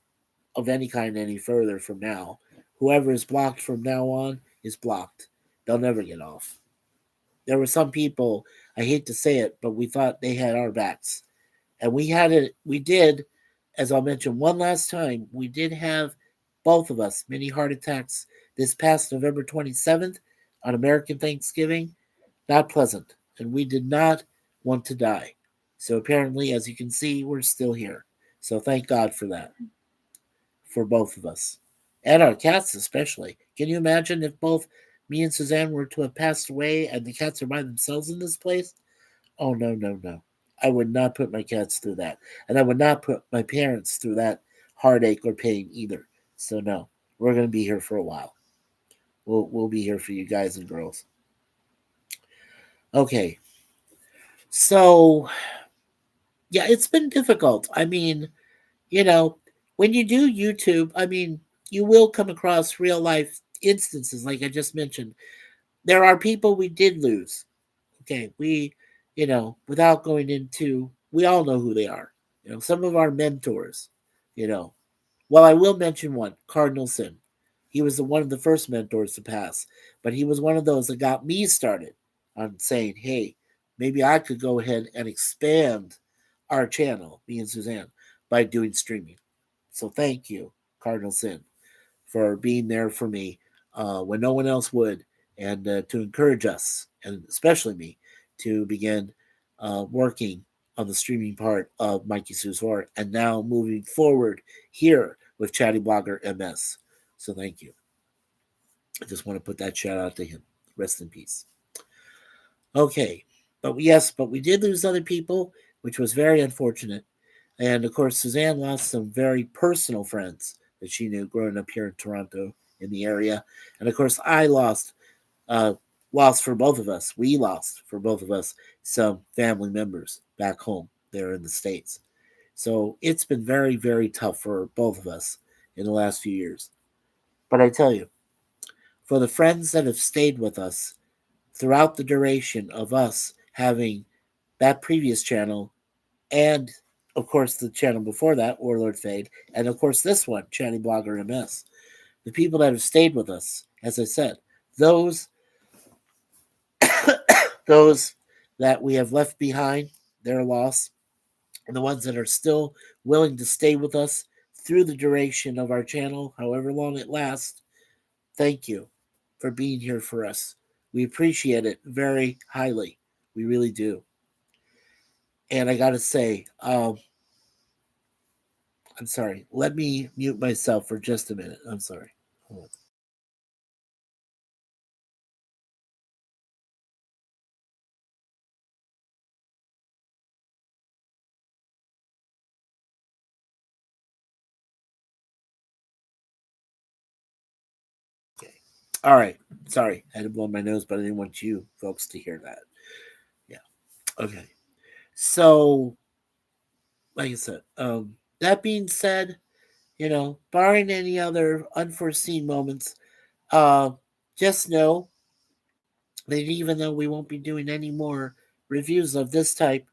[SPEAKER 1] of any kind any further from now. Whoever is blocked from now on is blocked. They'll never get off. There were some people, I hate to say it, but we thought they had our backs. And we did, as I'll mention one last time, we did have both of us many heart attacks this past November 27th on American Thanksgiving. Not pleasant. And we did not want to die. So apparently, as you can see, we're still here. So thank God for that, for both of us. And our cats, especially. Can you imagine if both me and Suzanne were to have passed away and the cats are by themselves in this place? Oh, no, no, no. I would not put my cats through that. And I would not put my parents through that heartache or pain either. So, no, we're going to be here for a while. We'll be here for you guys and girls. Okay. So, yeah, it's been difficult. I mean, when you do YouTube, you will come across real life instances, like I just mentioned. There are people we did lose. Okay, without going into, we all know who they are. Some of our mentors. Well, I will mention one, Cardinal Sin. He was one of the first mentors to pass, but he was one of those that got me started on saying, hey, maybe I could go ahead and expand our channel, me and Suzanne, by doing streaming. So thank you, Cardinal Sin, for being there for me when no one else would, and to encourage us and especially me, to begin working on the streaming part of Mikey Sue's Horror, and now moving forward here with ChattyBloggerMS. So thank you. I just want to put that shout out to him. Rest in peace. Okay, but we did lose other people, which was very unfortunate. And of course, Suzanne lost some very personal friends that she knew growing up here in Toronto in the area. And of course, I uh, lost for both of us. We lost for both of us some family members back home there in the States. So it's been very, very tough for both of us in the last few years. But I tell you, for the friends that have stayed with us throughout the duration of us having that previous channel, and of course the channel before that, Warlord Fade, and of course this one, Chatty Blogger MS. The people that have stayed with us, as I said, those those that we have left behind, their loss, and the ones that are still willing to stay with us through the duration of our channel, however long it lasts, thank you for being here for us. We appreciate it very highly. We really do. And I got to say, I'm sorry. Let me mute myself for just a minute. I'm sorry. Hold on. Okay. All right. Sorry. I had to blow my nose, but I didn't want you folks to hear that. Yeah. Okay. So, like I said, that being said, barring any other unforeseen moments, uh, just know that even though we won't be doing any more reviews of this type,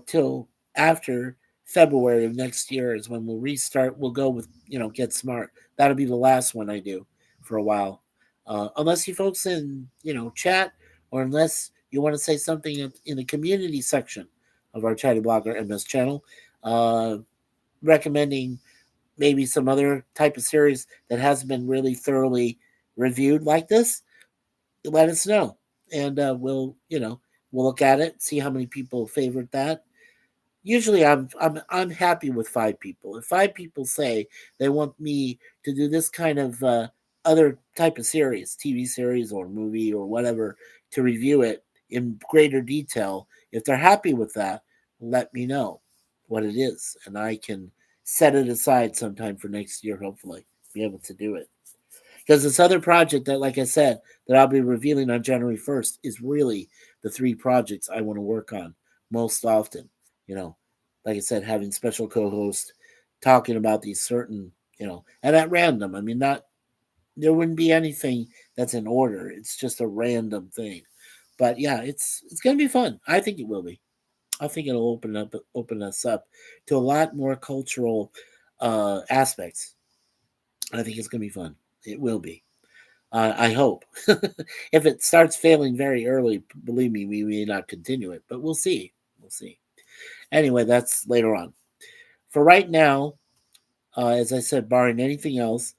[SPEAKER 1] till after February of next year is when we'll restart. We'll go with, Get Smart. That'll be the last one I do for a while. Unless you folks in, chat, or unless you want to say something in the community section of our Chatty Blogger MS channel, uh, recommending maybe some other type of series that hasn't been really thoroughly reviewed like this, let us know. And we'll look at it, see how many people favored that. Usually I'm happy with 5 people. If 5 people say they want me to do this kind of other type of series, TV series or movie or whatever, to review it in greater detail, if they're happy with that, let me know what it is, and I can set it aside sometime for next year. Hopefully, be able to do it, because this other project that, like I said, that I'll be revealing on January 1st is really the 3 projects I want to work on most often. You know, like I said, having special co-hosts talking about these certain, and at random. I mean, not there wouldn't be anything that's in order. It's just a random thing. But yeah, it's gonna be fun. I think it will be. I think it'll open us up to a lot more cultural aspects. I think it's gonna be fun. It will be. I hope. If it starts failing very early, believe me, we may not continue it, but we'll see. We'll see. Anyway, that's later on. For right now, as I said, barring anything else,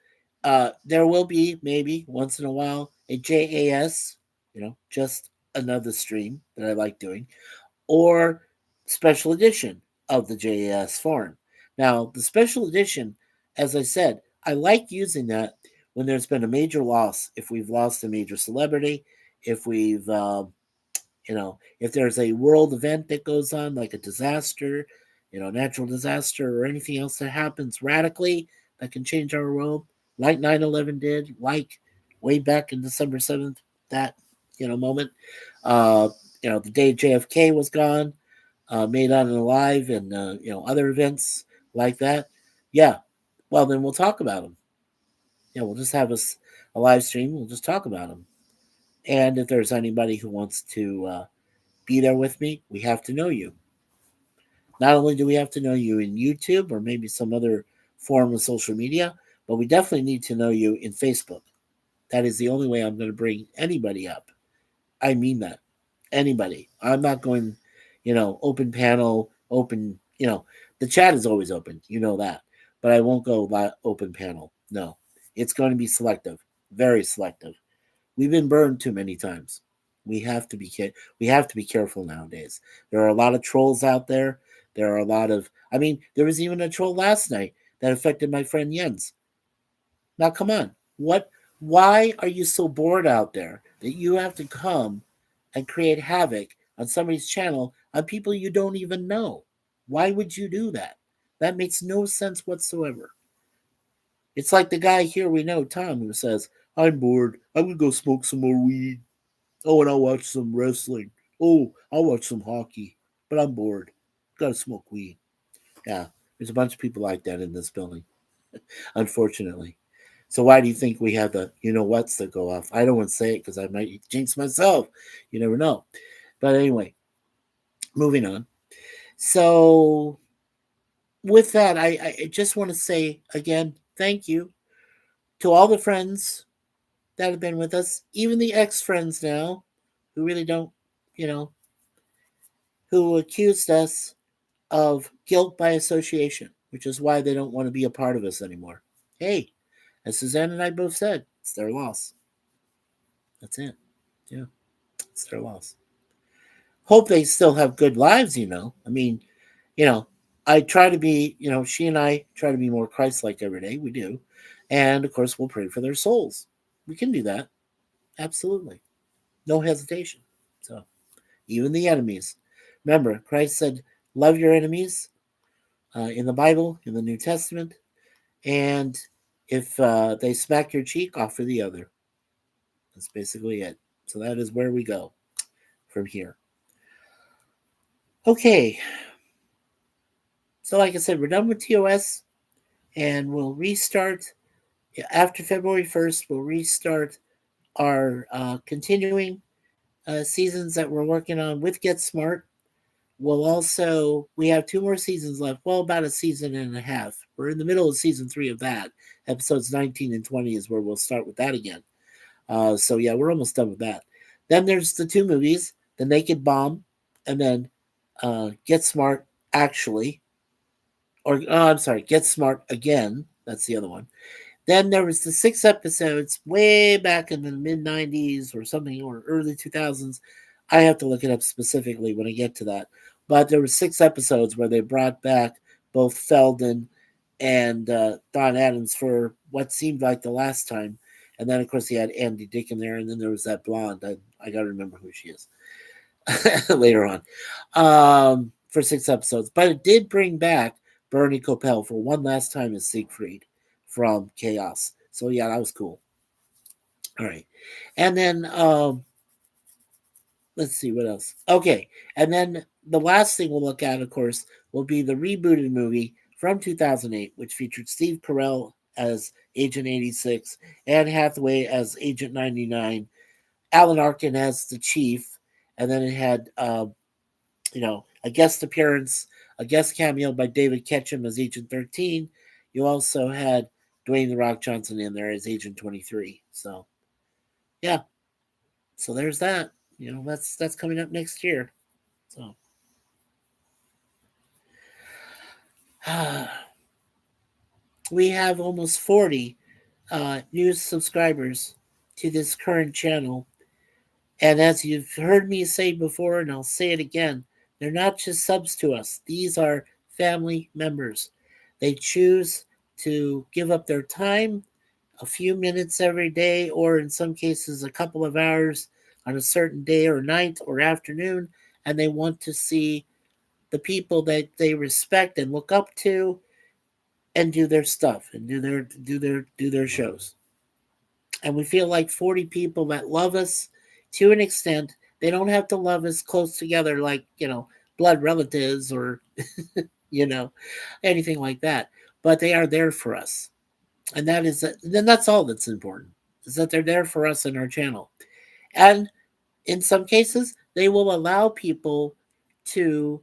[SPEAKER 1] there will be maybe once in a while a JAS, just another stream that I like doing, or special edition of the JAS form. Now, the special edition, as I said, I like using that when there's been a major loss, if we've lost a major celebrity, if we've if there's a world event that goes on, like a disaster, natural disaster, or anything else that happens radically that can change our world, like 9/11 did, like way back in December 7th, that, moment, uh, the day JFK was gone, made out and alive, and, other events like that. Yeah. Well, then we'll talk about them. Yeah, we'll just have a live stream. We'll just talk about them. And if there's anybody who wants to be there with me, we have to know you. Not only do we have to know you in YouTube or maybe some other form of social media, but we definitely need to know you in Facebook. That is the only way I'm going to bring anybody up. I mean that. Anybody. I'm not going, open panel, open, the chat is always open. You know that. But I won't go open panel. No. It's going to be selective, very selective. We've been burned too many times. We have to be we have to be careful nowadays. There are a lot of trolls out there. There are a lot of I mean, there was even a troll last night that affected my friend Jens. Now come on. Why are you so bored out there that you have to come and create havoc on somebody's channel on people you don't even know? Why would you do that? That makes no sense whatsoever. It's like the guy here we know, Tom, who says, I'm bored. I'm going to go smoke some more weed. Oh, and I'll watch some wrestling. Oh, I'll watch some hockey. But I'm bored. Gotta smoke weed. Yeah, there's a bunch of people like that in this building, unfortunately. So why do you think we have the you know what's that go off? I don't want to say it because I might jinx myself. You never know. But anyway, moving on. So with that, I just want to say again, thank you to all the friends that have been with us, even the ex friends now, who really don't, you know, who accused us of guilt by association, which is why they don't want to be a part of us anymore. Hey, as Suzanne and I both said, it's their loss. That's it. Yeah, it's their loss. Hope they still have good lives, you know. I mean, you know, I try to be, you know, she and I try to be more Christ like every day. We do. And of course, we'll pray for their souls. We can do that. Absolutely. No hesitation. So, even the enemies. Remember, Christ said, love your enemies in the Bible, in the New Testament. And if they smack your cheek, offer the other. That's basically it. So that is where we go from here. Okay. So, like I said, we're done with TOS and we'll restart after February 1st. We'll restart our continuing seasons that we're working on with Get Smart. We have two more seasons left. Well, about a season and a half. We're in the middle of season 3 of that. Episodes 19 and 20 is where we'll start with that again. So yeah, we're almost done with that. Then there's the two movies, The Naked Bomb, and then Get Smart Actually, or I'm sorry, Get Smart Again. That's the other one. Then there was the 6 episodes way back in the mid '90s or something, or early 2000s. I have to look it up specifically when I get to that. But there were 6 episodes where they brought back both Feldon and Don Adams for what seemed like the last time. And then, of course, he had Andy Dick in there, and then there was that blonde. I got to remember who she is later on for 6 episodes. But it did bring back Bernie Kopell for one last time as Siegfried from Chaos. So, yeah, that was cool. All right. And then let's see what else. Okay. And then the last thing we'll look at, of course, will be the rebooted movie from 2008, which featured Steve Carell as Agent 86, Anne Hathaway as Agent 99, Alan Arkin as the Chief, and then it had, a guest appearance, a guest cameo by David Ketchum as Agent 13. You also had Dwayne The Rock Johnson in there as Agent 23. So, yeah. So there's that. That's coming up next year. So we have almost 40 new subscribers to this current channel. And as you've heard me say before, and I'll say it again, they're not just subs to us. These are family members. They choose to give up their time, a few minutes every day, or in some cases, a couple of hours on a certain day or night or afternoon, and they want to see the people that they respect and look up to and do their stuff and do their shows. And we feel like 40 people that love us to an extent. They don't have to love us close together like, blood relatives or, you know, anything like that. But they are there for us. And then that's all that's important, is that they're there for us in our channel. And in some cases, they will allow people to,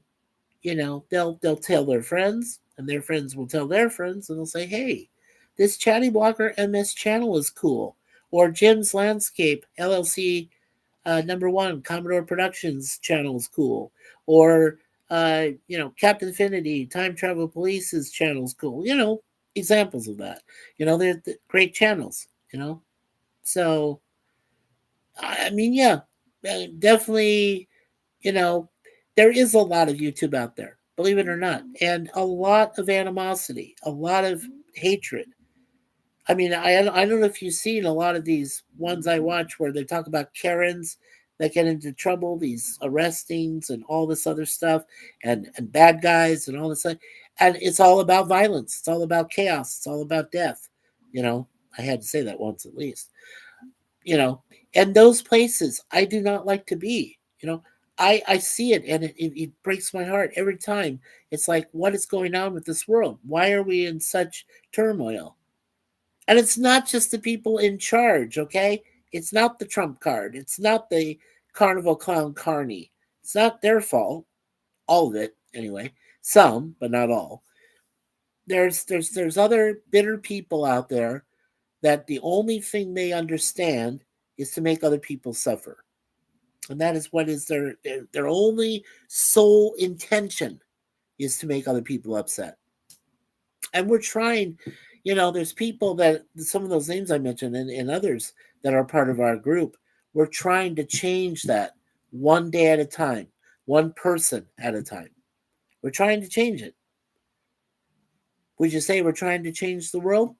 [SPEAKER 1] they'll tell their friends, and their friends will tell their friends, and they'll say, hey, this ChattyBloggerMS channel is cool. Or Jim's Landscape LLC #1 Commodore Productions channel is cool. Or Captain Infinity Time Travel Police's channel is cool. Examples of that. They're great channels. So I mean, yeah, definitely, you know, there is a lot of YouTube out there, believe it or not, and a lot of animosity, a lot of hatred. I mean, I don't know if you've seen a lot of these ones I watch where they talk about Karens that get into trouble, these arrestings and all this other stuff, and bad guys and all this stuff. And it's all about violence. It's all about chaos. It's all about death. You know, I had to say that once at least. You know, and those places I do not like to be. You know, I see it and it breaks my heart every time. It's like, what is going on with this world? Why are we in such turmoil? And it's not just the people in charge, okay? It's not the Trump card. It's not the Carnival Clown Carney. It's not their fault. All of it, anyway. Some, but not all. There's other bitter people out there that the only thing they understand is to make other people suffer. And that is what is their only sole intention is to make other people upset. And we're trying, you know, there's people that some of those names I mentioned and others that are part of our group, we're trying to change that one day at a time, one person at a time. We're trying to change it. Would you say we're trying to change the world?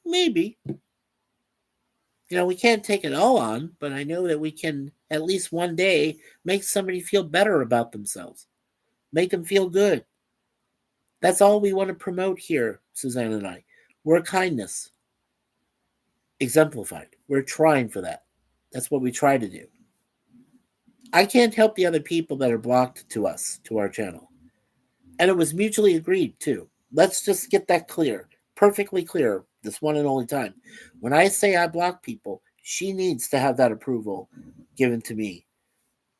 [SPEAKER 1] Maybe. You know, we can't take it all on, but I know that we can at least one day make somebody feel better about themselves, make them feel good. That's all we want to promote here, Suzanne and I. We're kindness exemplified. We're trying for that. That's what we try to do. I can't help the other people that are blocked to us, to our channel. And it was mutually agreed, too. Let's just get that clear, perfectly clear, this one and only time. When I say I block people, she needs to have that approval given to me.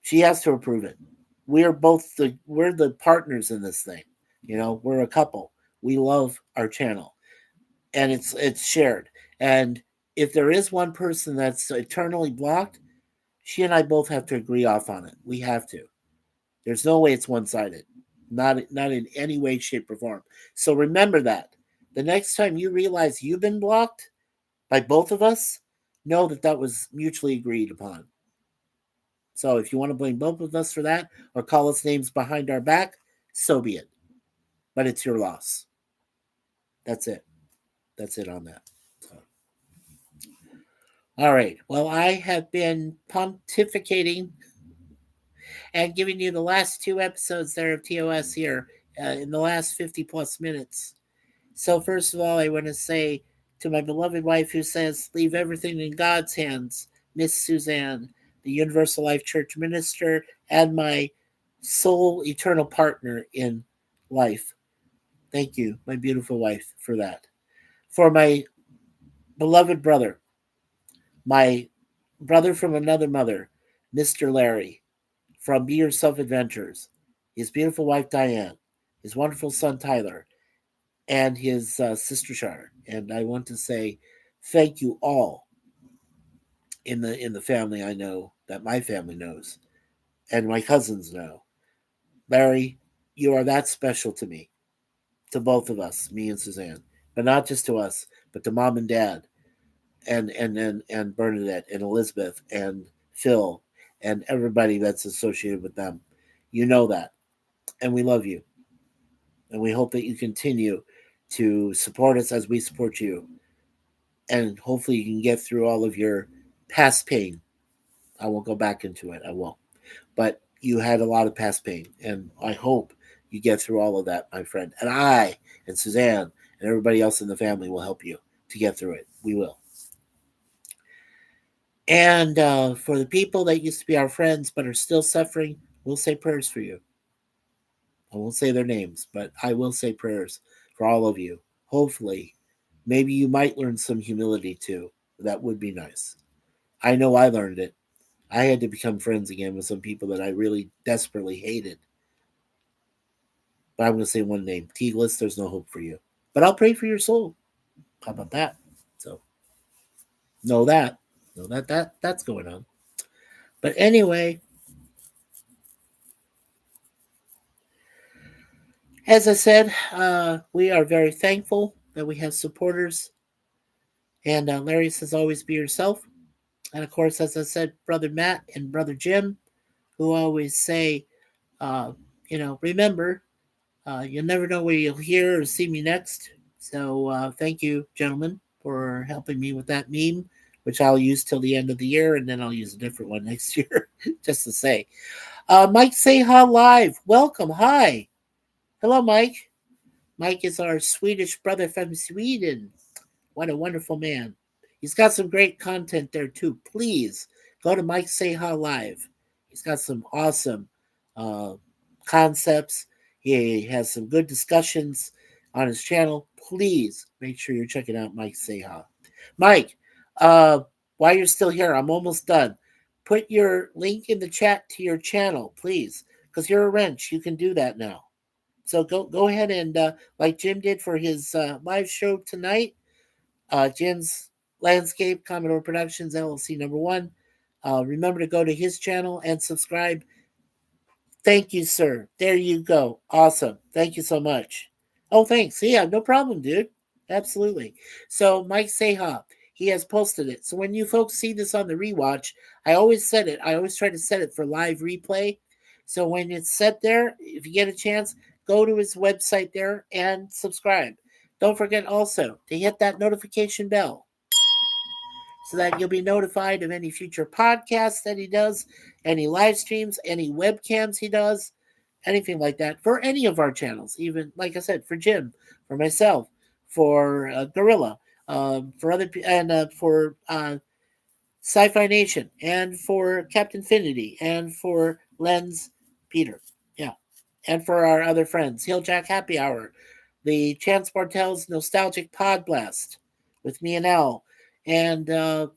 [SPEAKER 1] She has to approve it. We're the partners in this thing. You know, we're a couple. We love our channel. And it's shared. And if there is one person that's eternally blocked, she and I both have to agree off on it. We have to. There's no way it's one sided. Not in any way, shape, or form. So remember that. The next time you realize you've been blocked by both of us, know that that was mutually agreed upon. So if you want to blame both of us for that or call us names behind our back, so be it. But it's your loss. That's it. That's it on that. So. All right. Well, I have been pontificating and giving you the last two episodes there of TOS here in the last 50 plus minutes. So, first of all, I want to say to my beloved wife who says, leave everything in God's hands, Miss Suzanne, the Universal Life Church minister, and my sole eternal partner in life. Thank you, my beautiful wife, for that. For my beloved brother, my brother from another mother, Mr. Larry, from Be Yourself Adventures, his beautiful wife Diane, his wonderful son Tyler, and his sister Char. And I want to say thank you all in the family I know that my family knows and my cousins know. Larry, you are that special to me, to both of us, me and Suzanne, but not just to us, but to mom and dad, and Bernadette and Elizabeth and Phil and everybody that's associated with them. You know that, and we love you, and we hope that you continue to support us as we support you, and hopefully you can get through all of your past pain. I won't go back into it. I won't. But you had a lot of past pain, and I hope you get through all of that, my friend. And I and Suzanne and everybody else in the family will help you to get through it. We will. And for the people that used to be our friends but are still suffering, we'll say prayers for you. I won't say their names, but I will say prayers for all of you. Hopefully, maybe you might learn some humility too. That would be nice. I know I learned it. I had to become friends again with some people that I really desperately hated. But I'm going to say one name. Tiglis, there's no hope for you. But I'll pray for your soul. How about that? So, know that. Know that's going on. But anyway, as I said, we are very thankful that we have supporters. And Larry says, always be yourself. And of course, as I said, Brother Matt and Brother Jim, who always say, uh, remember, you'll never know where you'll hear or see me next. So thank you, gentlemen, for helping me with that meme, which I'll use till the end of the year, and then I'll use a different one next year, just to say. Mike Seha Live, welcome. Hi. Hello, Mike. Mike is our Swedish brother from Sweden. What a wonderful man. He's got some great content there, too. Please go to Mike Seha Live. He's got some awesome uh, concepts. He has some good discussions on his channel. Please make sure you're checking out Mike Seha. Mike, uh, while you're still here, I'm almost done. Put your link in the chat to your channel, please, because you're a wrench. You can do that now. So go ahead and like Jim did for his live show tonight. Jim's Landscape Commodore Productions LLC #1. Remember to go to his channel and subscribe. Thank you, sir. There you go. Awesome. Thank you so much. Oh, thanks. Yeah, no problem, dude. Absolutely. So Mike Seha, he has posted it. So when you folks see this on the rewatch, I always set it. I always try to set it for live replay. So when it's set there, if you get a chance, go to his website there and subscribe. Don't forget also to hit that notification bell so that you'll be notified of any future podcasts that he does, any live streams, any webcams he does, anything like that for any of our channels. Even like I said, for Jim, for myself, for Gorilla, for other and for Sci-Fi Nation, and for Captain Finity, and for Lens Peter, yeah, and for our other friends, Hilljack Happy Hour, the Chance Bartel's Nostalgic Pod Blast with me and Al, and of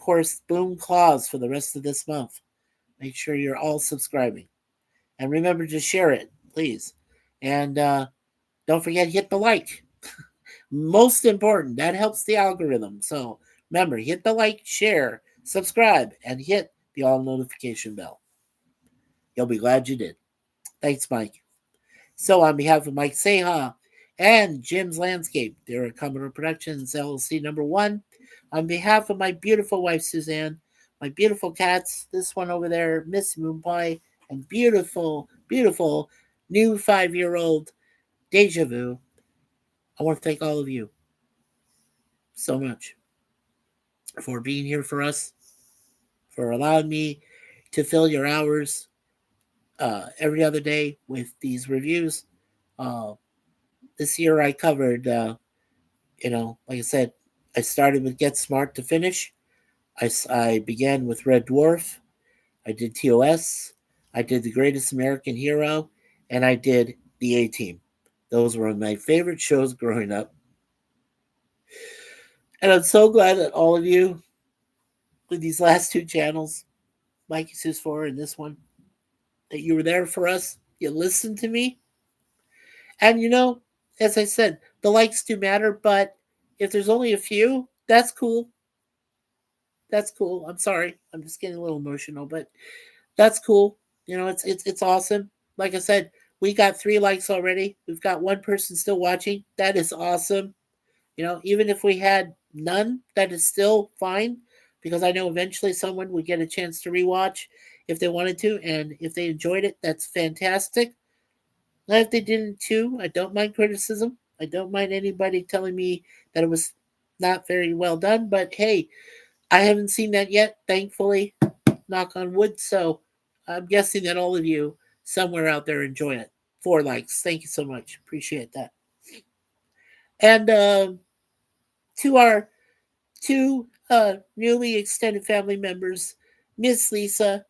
[SPEAKER 1] course Boom Claws for the rest of this month. Make sure you're all subscribing, and remember to share it, please, and don't forget hit the like. Most important, that helps the algorithm. So remember, hit the like, share, subscribe, and hit the all notification bell. You'll be glad you did. Thanks, Mike. So on behalf of Mike Seha and Jim's Landscape, they're a Commodore Productions LLC #1. On behalf of my beautiful wife Suzanne, my beautiful cats, this one over there, Miss Moonpie, and beautiful, beautiful new 5-year-old Deja Vu, I want to thank all of you so much for being here for us, for allowing me to fill your hours every other day with these reviews. Uh, this year I covered, like I said, I started with Get Smart to finish. I began with Red Dwarf. I did TOS. I did The Greatest American Hero. And I did The A-Team. Those were my favorite shows growing up. And I'm so glad that all of you with these last two channels, Mikey Sus 4 and this one, that you were there for us. You listened to me. And as I said, the likes do matter, but if there's only a few, that's cool. That's cool. I'm sorry. I'm just getting a little emotional, but that's cool. It's awesome. Like I said, we got 3 likes already. We've got one person still watching. That is awesome. Even if we had none, that is still fine because I know eventually someone would get a chance to rewatch if they wanted to, and if they enjoyed it, that's fantastic. And if they didn't too, I don't mind criticism. I don't mind anybody telling me that it was not very well done, but hey, I haven't seen that yet, thankfully, knock on wood, so I'm guessing that all of you somewhere out there enjoy it. 4 likes. Thank you so much. Appreciate that. And to our 2 newly extended family members, Miss Lisa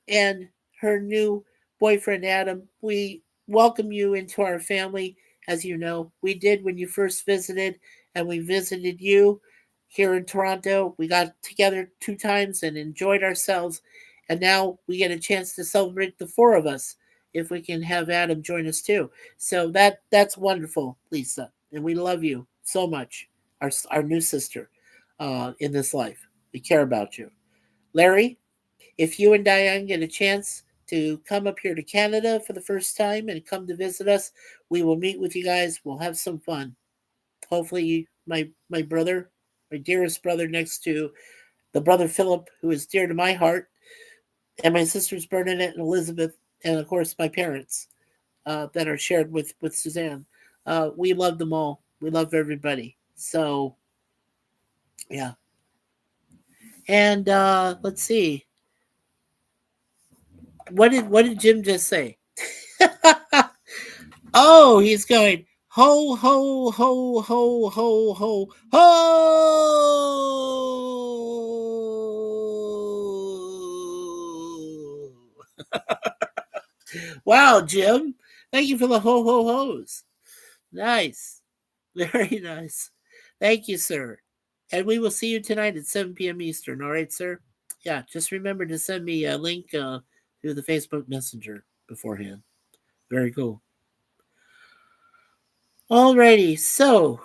[SPEAKER 1] and her new boyfriend Adam. We welcome you into our family. As you know, we did when you first visited, and we visited you here in Toronto. We got together 2 times and enjoyed ourselves, and now we get a chance to celebrate the 4 of us if we can have Adam join us too. So that's wonderful, Lisa, and we love you so much, our new sister in this life. We care about you. Larry, if you and Diane get a chance to come up here to Canada for the first time and come to visit us, we will meet with you guys. We'll have some fun. Hopefully, my brother, my dearest brother next to the brother Philip, who is dear to my heart, and my sisters Bernadette and Elizabeth, and of course my parents that are shared with Suzanne. We love them all. We love everybody. So yeah. And let's see. What did Jim just say? Oh, he's going ho ho ho ho ho ho ho. Wow, Jim. Thank you for the ho ho ho's. Nice. Very nice. Thank you, sir. And we will see you tonight at 7 p.m. Eastern. All right, sir? Yeah, just remember to send me a link through the Facebook Messenger beforehand. Very cool. Alrighty, so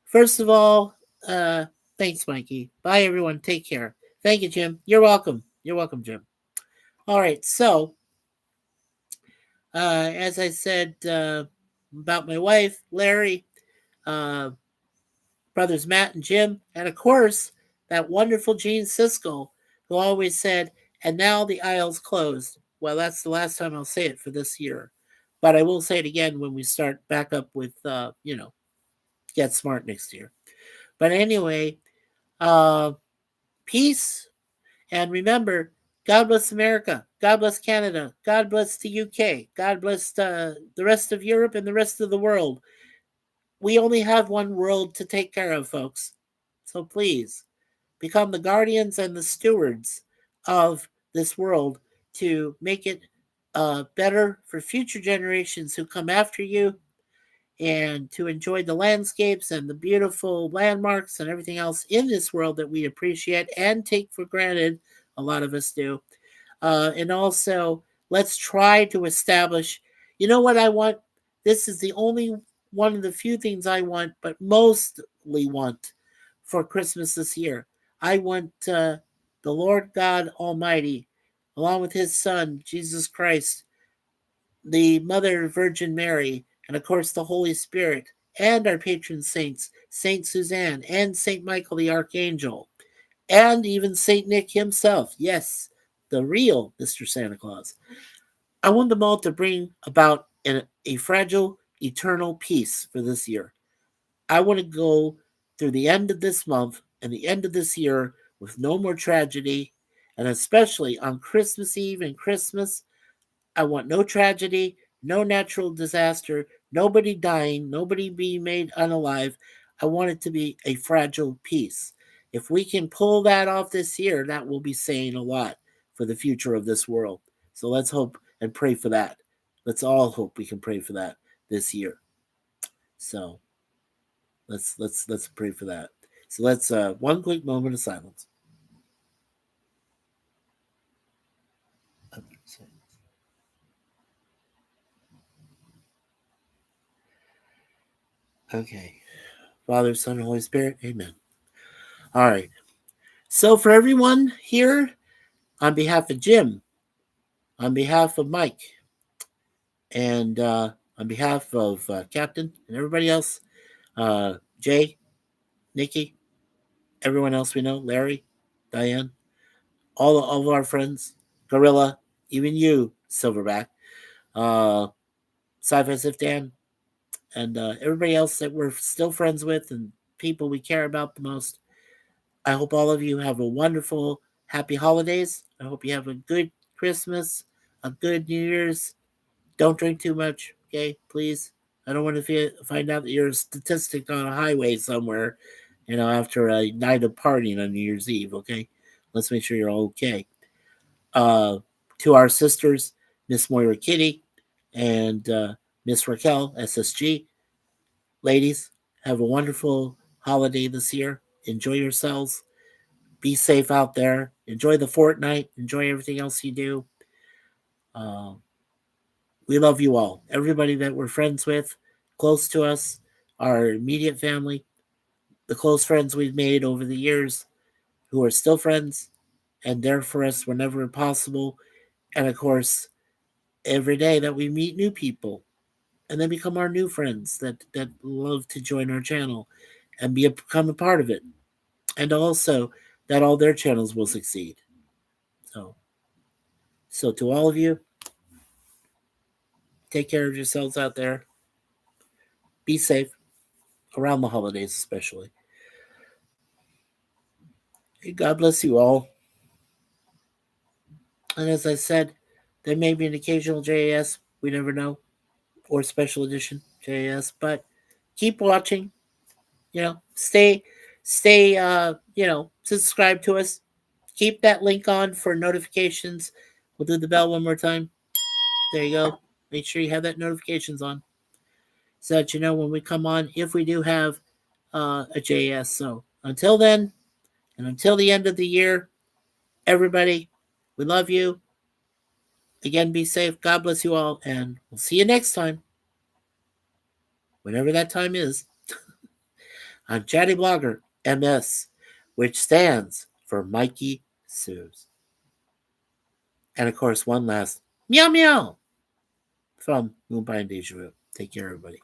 [SPEAKER 1] first of all, thanks, Mikey. Bye, everyone. Take care. Thank you, Jim. You're welcome. You're welcome, Jim. All right, so as I said about my wife, Larry, uh, brothers Matt and Jim, and of course, that wonderful Gene Siskel, who always said, and now the aisle's closed. Well, that's the last time I'll say it for this year. But I will say it again when we start back up with, Get Smart next year. But anyway, uh, peace. And remember, God bless America. God bless Canada. God bless the UK. God bless the rest of Europe and the rest of the world. We only have one world to take care of, folks. So please become the guardians and the stewards of this world to make it better for future generations who come after you and to enjoy the landscapes and the beautiful landmarks and everything else in this world that we appreciate and take for granted. A lot of us do. And also, let's try to establish, you know what I want? This is the only one of the few things I want, but mostly want for Christmas this year. I want the Lord God Almighty, along with his Son, Jesus Christ, the Mother Virgin Mary, and of course the Holy Spirit, and our patron saints, Saint Suzanne and Saint Michael the Archangel, and even Saint Nick himself. Yes, the real Mr. Santa Claus. I want them all to bring about a fragile, eternal peace for this year. I want to go through the end of this month and the end of this year with no more tragedy, and especially on Christmas Eve and Christmas, I want no tragedy, no natural disaster, nobody dying, nobody being made unalive. I want it to be a fragile peace. If we can pull that off this year, that will be saying a lot for the future of this world. So let's hope and pray for that. Let's all hope we can pray for that this year. So let's pray for that. So let's one quick moment of silence. Okay. Father, Son, and Holy Spirit. Amen. All right. So for everyone here, on behalf of Jim, on behalf of Mike, and on behalf of Captain and everybody else, Jay, Nikki, everyone else we know, Larry, Diane, all of our friends, Gorilla, even you, Silverback, Sci-Fi Sif Dan, and everybody else that we're still friends with and people we care about the most. I hope all of you have a wonderful, happy holidays. I hope you have a good Christmas, a good New Year's. Don't drink too much, okay? Please. I don't want to find out that you're a statistic on a highway somewhere, after a night of partying on New Year's Eve, okay? Let's make sure you're all okay. To our sisters, Miss Moira Kitty and Miss Raquel, SSG, ladies, have a wonderful holiday this year. Enjoy yourselves. Be safe out there. Enjoy the fortnight. Enjoy everything else you do. Uh, we love you all. Everybody that we're friends with, close to us, our immediate family, the close friends we've made over the years who are still friends and there for us whenever possible. And of course, every day that we meet new people and they become our new friends that love to join our channel and become a part of it. And also that all their channels will succeed. So to all of you, take care of yourselves out there. Be safe around the holidays, especially. God bless you all. And as I said, there may be an occasional JAS. We never know. Or special edition JAS. But keep watching. Stay, subscribe to us. Keep that link on for notifications. We'll do the bell one more time. There you go. Make sure you have that notifications on so that you know when we come on, if we do have a JS. So until then, and until the end of the year, everybody, we love you. Again, be safe. God bless you all. And we'll see you next time, whenever that time is, on ChattyBloggerMS, which stands for Mikey Sues. And of course, one last meow meow from Moonpie and Deja Vu. Take care, everybody.